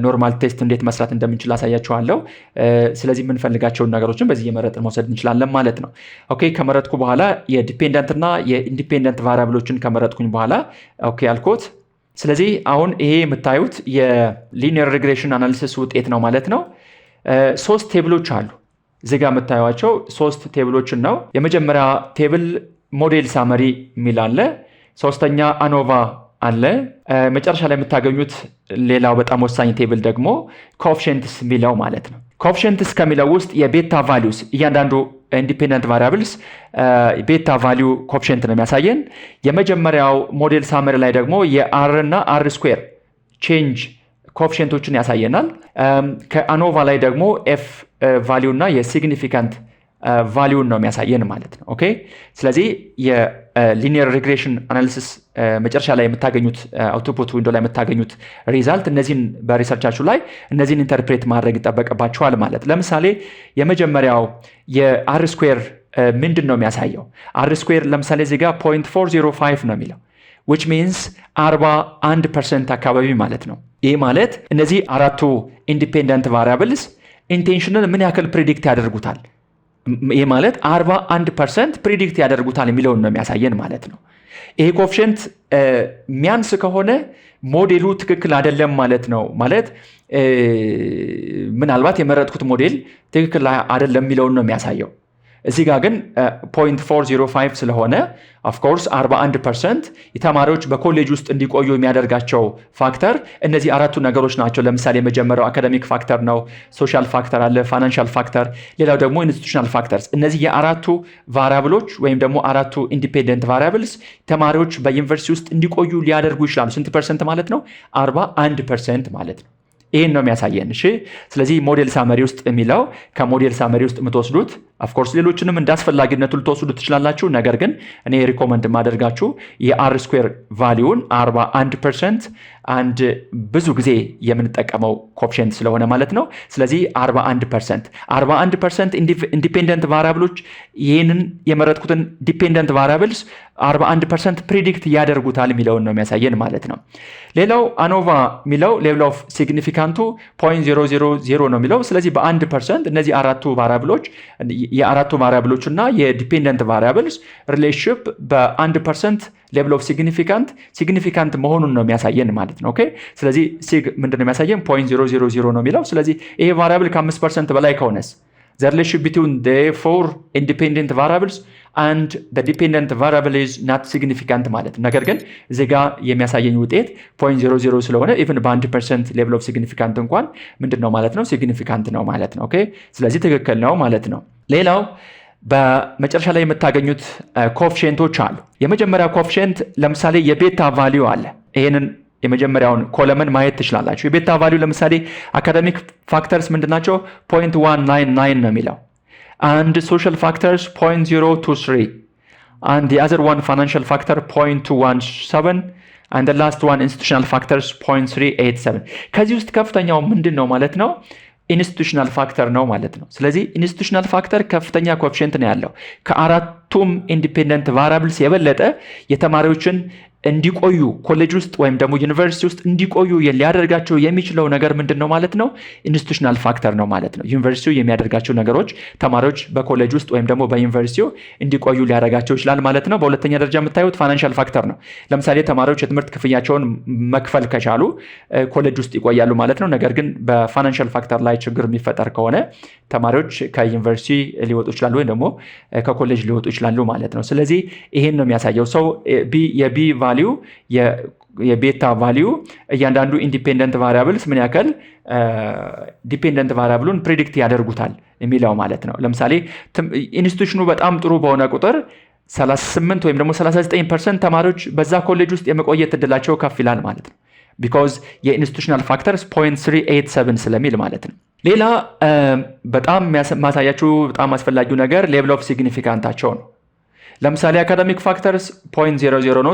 ኖርማል ቴስት እንዴት መስራት እንደምንችል አሳያችኋለሁ። ስለዚህ የምንፈልጋቸውን ነገሮችን በዚህ የመረጥን መውሰድ እንችላለን ማለት ነው። ኦኬ ከመረጥኩ በኋላ የዲፔንደንት እና የኢንዲፔንደንት ቫሪያብሎችን ከመረጥኩኝ በኋላ ኦኬ አልኮት። ስለዚህ አሁን ይሄ የምታዩት የሊኒየር ሪግሬሽን አናሊሲስ ውጤት ነው ማለት ነው። 3 ቴብሎች አሉ እዚህ ጋር የምታዩቸው 3 ቴብሎችን ነው። የመጀመሪያ ቴብል ሞዴል ሳመሪ የሚል አለ። ሶስተኛ አኖቫ አለ። መጨረሻ ላይ የምታገኙት ሌላው በጣም ወሳኝ ቴብል ደግሞ ኮኤፊሺየንትስ የሚለው ማለት ነው። ኮኤፊሺየንትስ ከሚለው ውስጥ የቤታ ቫሊዩስ እያንዳንዱ ኢንዲፔንደንት ቫሪያብልስ ቤታ ቫሊዩ ኮኤፊሺየንት ነው የሚያሳየን። የመጀመሪያው ሞዴል ሳመሪ ላይ ደግሞ የአር እና አር ስኩዌር ቼንጅ ኮኤፊሺየንቶችን ያሳየናል። ከአኖቫ ላይ ደግሞ ኤፍ ቫሊዩ እና የሲግኒፊካንት ቫሊዩን ነው የሚያሳየን ማለት ነው። ኦኬ ስለዚህ የሊኒየር ሪግሬሽን አናሊሲስ መጨረሻ ላይ የምታገኙት አውትፑት ዊንዶ ላይ የምታገኙት ሪዛልት እነዚህን በሪሰርቻችሁ ላይ እነዚህን ኢንተርፕሬት ማድረግ ይጠበቅባችኋል ማለት። ለምሳሌ የመጀመሪያው የአር ስኩዌር ምንድን ነው የሚያሳየው? አር ስኩዌር ለምሳሌ እዚህ ጋር 0.405 ነው የሚለው which means 41% አካባቢ ማለት ነው። ይህ ማለት እነዚህ አራቱ ኢንዲፔንደንት ቫሪያብልስ ኢንቴንሽንን ምን ያክል ፕሪዲክት ያደርጉታል? ይህ ማለት 41% ፕሪዲክት ያደርጉታል የሚለውን ነው የሚያሳየን ማለት ነው። ይሄ ኮኤፊሽንት ሚያንስ ከሆነ ሞዴሉ ትክክል አይደለም ማለት ነው። ማለት ምናልባት የመረጥኩት ሞዴል ትክክል አይደለም የሚለውን ነው የሚያሳየው። እዚህ ጋር ግን 0.405 ስለሆነ ኦፍኮርስ 41% የተማሪዎች በኮሌጅ ውስጥ እንዲቆዩ የሚያደርጋቸው ፋክተር እነዚህ አራቱ ነገሮች ናቸው። ለምሳሌ የመጀመሪያው አካዳሚክ ፋክተር ነው፣ ሶሻል ፋክተር አለ፣ ፋይናንሻል ፋክተር፣ ሌላው ደግሞ ኢንስቲቱሽናል ፋክተርስ። እነዚህ የአራቱ ቫሪያብሎች ወይም ደግሞ አራቱ ኢንዲፔንደንት ቫሪያብልስ ተማሪዎች በዩኒቨርሲቲ ውስጥ እንዲቆዩ ሊያደርጉ ይችላሉ። ስንት ፐርሰንት ማለት ነው? 41% ማለት ነው። ይህን ነው የሚያሳየን። እሺ ስለዚህ ሞዴል ሳመሪ ውስጥ የሚለው ከሞዴል ሳመሪ ውስጥ የምትወስዱት ኦፍኮርስ ሌሎችንም እንዳስፈላጊነቱ ልትወስዱ ትችላላችሁ። ነገር ግን እኔ ሪኮመንድ ማደርጋችሁ የአር ስኩዌር ቫሊዩን 41% አንድ ብዙ ጊዜ የምንጠቀመው ኮኤፊሽንት ስለሆነ ማለት ነው። ስለዚህ 41% ኢንዲፔንደንት ቫሪያብሎች ይህንን የመረጥኩትን ዲፔንደንት ቫሪያብልስ 41% ፕሪዲክት ያደርጉታል የሚለውን ነው የሚያሳየን ማለት ነው። ሌላው አኖቫ የሚለው ሌቭል ኦፍ ሲግኒፊካንቱ 0.000 ነው የሚለው። ስለዚህ በ1% እነዚህ አራቱ ቫሪያብሎች የአራቱ ቫሪያብሎች እና የዲፔንደንት ቫሪያብልስ ሪሌሽንሺፕ በ1% ሌቭል ኦፍ ሲግኒፊካንት መሆኑን ነው የሚያሳየን ማለት ነው። ኦኬ ስለዚህ ሲግ ምንድነው የሚያሳየን? 0.000 ነው የሚለው። ስለዚህ ይሄ ቫሪያብል ከ5% በላይ ከሆነስ the relationship between the four independent variables and the dependent variable is not significant ማለት ነው። ነገር ግን እዚህ ጋር የሚያሳየኝ ውጤት 0.00 ስለሆነ ኢቭን በ1% ሌቭል ኦፍ ሲግኒፊካንት እንኳን ምንድነው ማለት ነው? ሲግኒፊካንት ነው ማለት ነው። ኦኬ ስለዚህ ትክክል ነው ማለት ነው። ሌላው በመጨረሻ ላይ የምታገኙት ኮኤፊሽንቶች አሉ። የመጀመሪያ ኮኤፊሽንት ለምሳሌ የቤታ ቫልዩ አለ። ይሄንን የመጀመሪያውን ኮለምን ማየት ትችላላችሁ። የቤታ ቫልዩ ለምሳሌ አካዳሚክ ፋክተርስ ምንድናቸው? 0.199 ነው የሚለው and social factors 0.023 and the other one financial factor 0.217 and the last one institutional factors 0.387 ከዚህ ውስጥ ከፍተኛው ምንድን ነው ማለት ነው? ኢንስቲቱሽናል ፋክተር ነው ማለት ነው። ስለዚህ ኢንስቲቱሽናል ፋክተር ከፍተኛ ኮኤፊሽንት ነው ያለው። ከአራቱም ኢንዲፔንደንት ቫሪያብልስ የበለጠ የተማሪዎችን እንዲቆዩ ኮሌጅ ውስጥ ወይም ደግሞ ዩኒቨርሲቲ ውስጥ እንዲቆዩ ሊያደርጋቸው የሚችለው ነገር ምንድን ነው ማለት ነው? ኢንስቲቱሽናል ፋክተር ነው ማለት ነው። ዩኒቨርሲቲው የሚያደርጋቸው ነገሮች ተማሪዎች በኮሌጅ ውስጥ ወይም ደግሞ በዩኒቨርሲቲው እንዲቆዩ ሊያደርጋቸው ይችላል ማለት ነው። በሁለተኛ ደረጃ የምታዩት ፋይናንሻል ፋክተር ነው። ለምሳሌ ተማሪዎች የትምህርት ክፍያቸውን መክፈል ከቻሉ ኮሌጅ ውስጥ ይቆያሉ ማለት ነው። ነገር ግን በፋይናንሻል ፋክተር ላይ ችግር የሚፈጠር ከሆነ ተማሪዎች ከዩኒቨርሲቲ ሊወጡ ይችላሉ ወይም ደግሞ ከኮሌጅ ሊወጡ ይችላሉ ማለት ነው። ስለዚህ ይሄን ነው የሚያሳየው። ሰው የቢ ቫልዩ የቤታ ቫልዩ እያንዳንዱ ኢንዲፔንደንት ቫሪያብልስ ምን ያክል ዲፔንደንት ቫሪያብሉን ፕሪዲክት ያደርጉታል የሚለው ማለት ነው። ለምሳሌ ኢንስቲቱሽኑ በጣም ጥሩ በሆነ ቁጥር 38 ወይም ደግሞ 39% ተማሪዎች በዛ ኮሌጅ ውስጥ የመቆየት እድላቸው ከፍ ይላል ማለት ነው። ቢኮዝ የኢንስቲቱሽናል ፋክተርስ 0.387 ስለሚል ማለት ነው። ሌላ በጣም ማሳያችሁ በጣም አስፈላጊው ነገር ሌቭል ኦፍ ሲግኒፊካንታቸው ነው። ለምሳሌ አካዳሚክ ፋክተርስ 0.00 ነው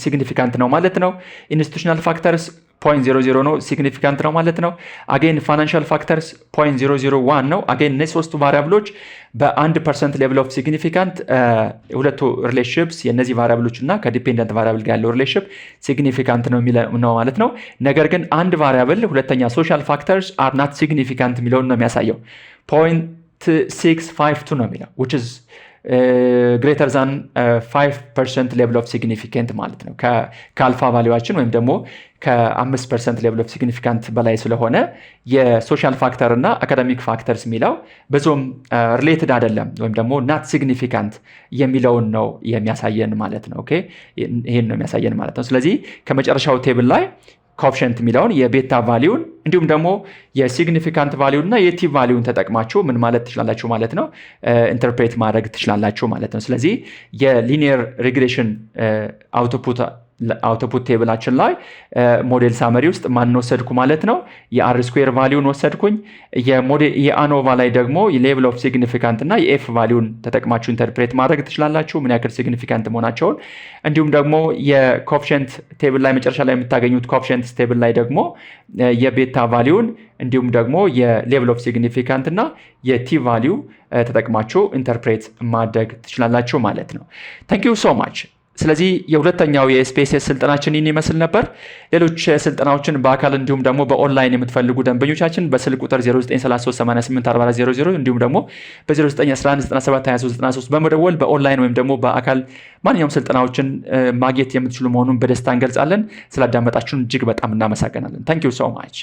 ሲግኒፊካንት ነው ማለት ነው። ኢንስቲቱሽናል ፋክተርስ 0.00 ነው ሲግኒፊካንት ነው ማለት ነው። አጌን ፋይናንሻል ፋክተርስ 0.001 ነው። አጌን እነዚህ ሶስቱ ቫሪያብሎች በ1% ሌቭል ኦፍ ሲግኒፊካንት ሁለቱ ሪሌሽንሺፕስ የነዚህ ቫሪያብሎች እና ከዲፔንደንት ቫሪያብል ጋር ያለው ሪሌሽንሺፕ ሲግኒፊካንት ነው ማለት ነው። ነገር ግን አንድ ቫሪያብል ሁለተኛ ሶሻል ፋክተርስ አር ናት ሲግኒፊካንት የሚለውን ነው የሚያሳየው። 0.652 ነው የሚለው which is greater than 5% level of significant ማለት ነው። ከአልፋ ቫሊዋችን ወይም ደግሞ ከ5% level of significant በላይ ስለሆነ የሶሻል ፋክተር እና አካዳሚክ ፋክተርስ የሚለው ብዙም ሪሌትድ አይደለም ወይም ደግሞ ናት ሲግኒፊካንት የሚለውን ነው የሚያሳየን ማለት ነው። ኦኬ ይሄን ነው የሚያሳየን ማለት ነው። ስለዚህ ከመጨረሻው ቴብል ላይ ኮኤፊሽንት የሚለውን የቤታ ቫሊዩን እንዲሁም ደግሞ የሲግኒፊካንት ቫሊዩን እና የቲ ቫሊዩን ተጠቅማችሁ ምን ማለት ትችላላችሁ ማለት ነው? ኢንተርፕሬት ማድረግ ትችላላችሁ ማለት ነው። ስለዚህ የሊኒየር ሪግሬሽን አውቶፑት ቴብላችን ላይ ሞዴል ሳመሪ ውስጥ ማን ወሰድኩ ማለት ነው? የአር ስኩዌር ቫሊዩን ወሰድኩኝ። የአኖቫ ላይ ደግሞ የሌቭል ኦፍ ሲግኒፊካንት እና የኤፍ ቫሊዩን ተጠቅማችሁ ኢንተርፕሬት ማድረግ ትችላላችሁ ምን ያክል ሲግኒፊካንት መሆናቸውን። እንዲሁም ደግሞ የኮኤፊሽንት ቴብል ላይ መጨረሻ ላይ የምታገኙት ኮኤፊሽንት ቴብል ላይ ደግሞ የቤታ የቤታ ቫሊዩን እንዲሁም ደግሞ የሌቭል ኦፍ ሲግኒፊካንት እና የቲ ቫሊዩ ተጠቅማችሁ ኢንተርፕሬት ማድረግ ትችላላችሁ ማለት ነው። ታንክ ዩ ሶ ማች። ስለዚህ የሁለተኛው የኤስፒኤስኤስ ስልጠናችን ይህን ይመስል ነበር። ሌሎች ስልጠናዎችን በአካል እንዲሁም ደግሞ በኦንላይን የምትፈልጉ ደንበኞቻችን በስልክ ቁጥር 0933884400 እንዲሁም ደግሞ በ0911972393 በመደወል በኦንላይን ወይም ደግሞ በአካል ማንኛውም ስልጠናዎችን ማግኘት የምትችሉ መሆኑን በደስታ እንገልጻለን። ስላዳመጣችሁን እጅግ በጣም እናመሰግናለን። ታንክ ዩ ሶ ማች።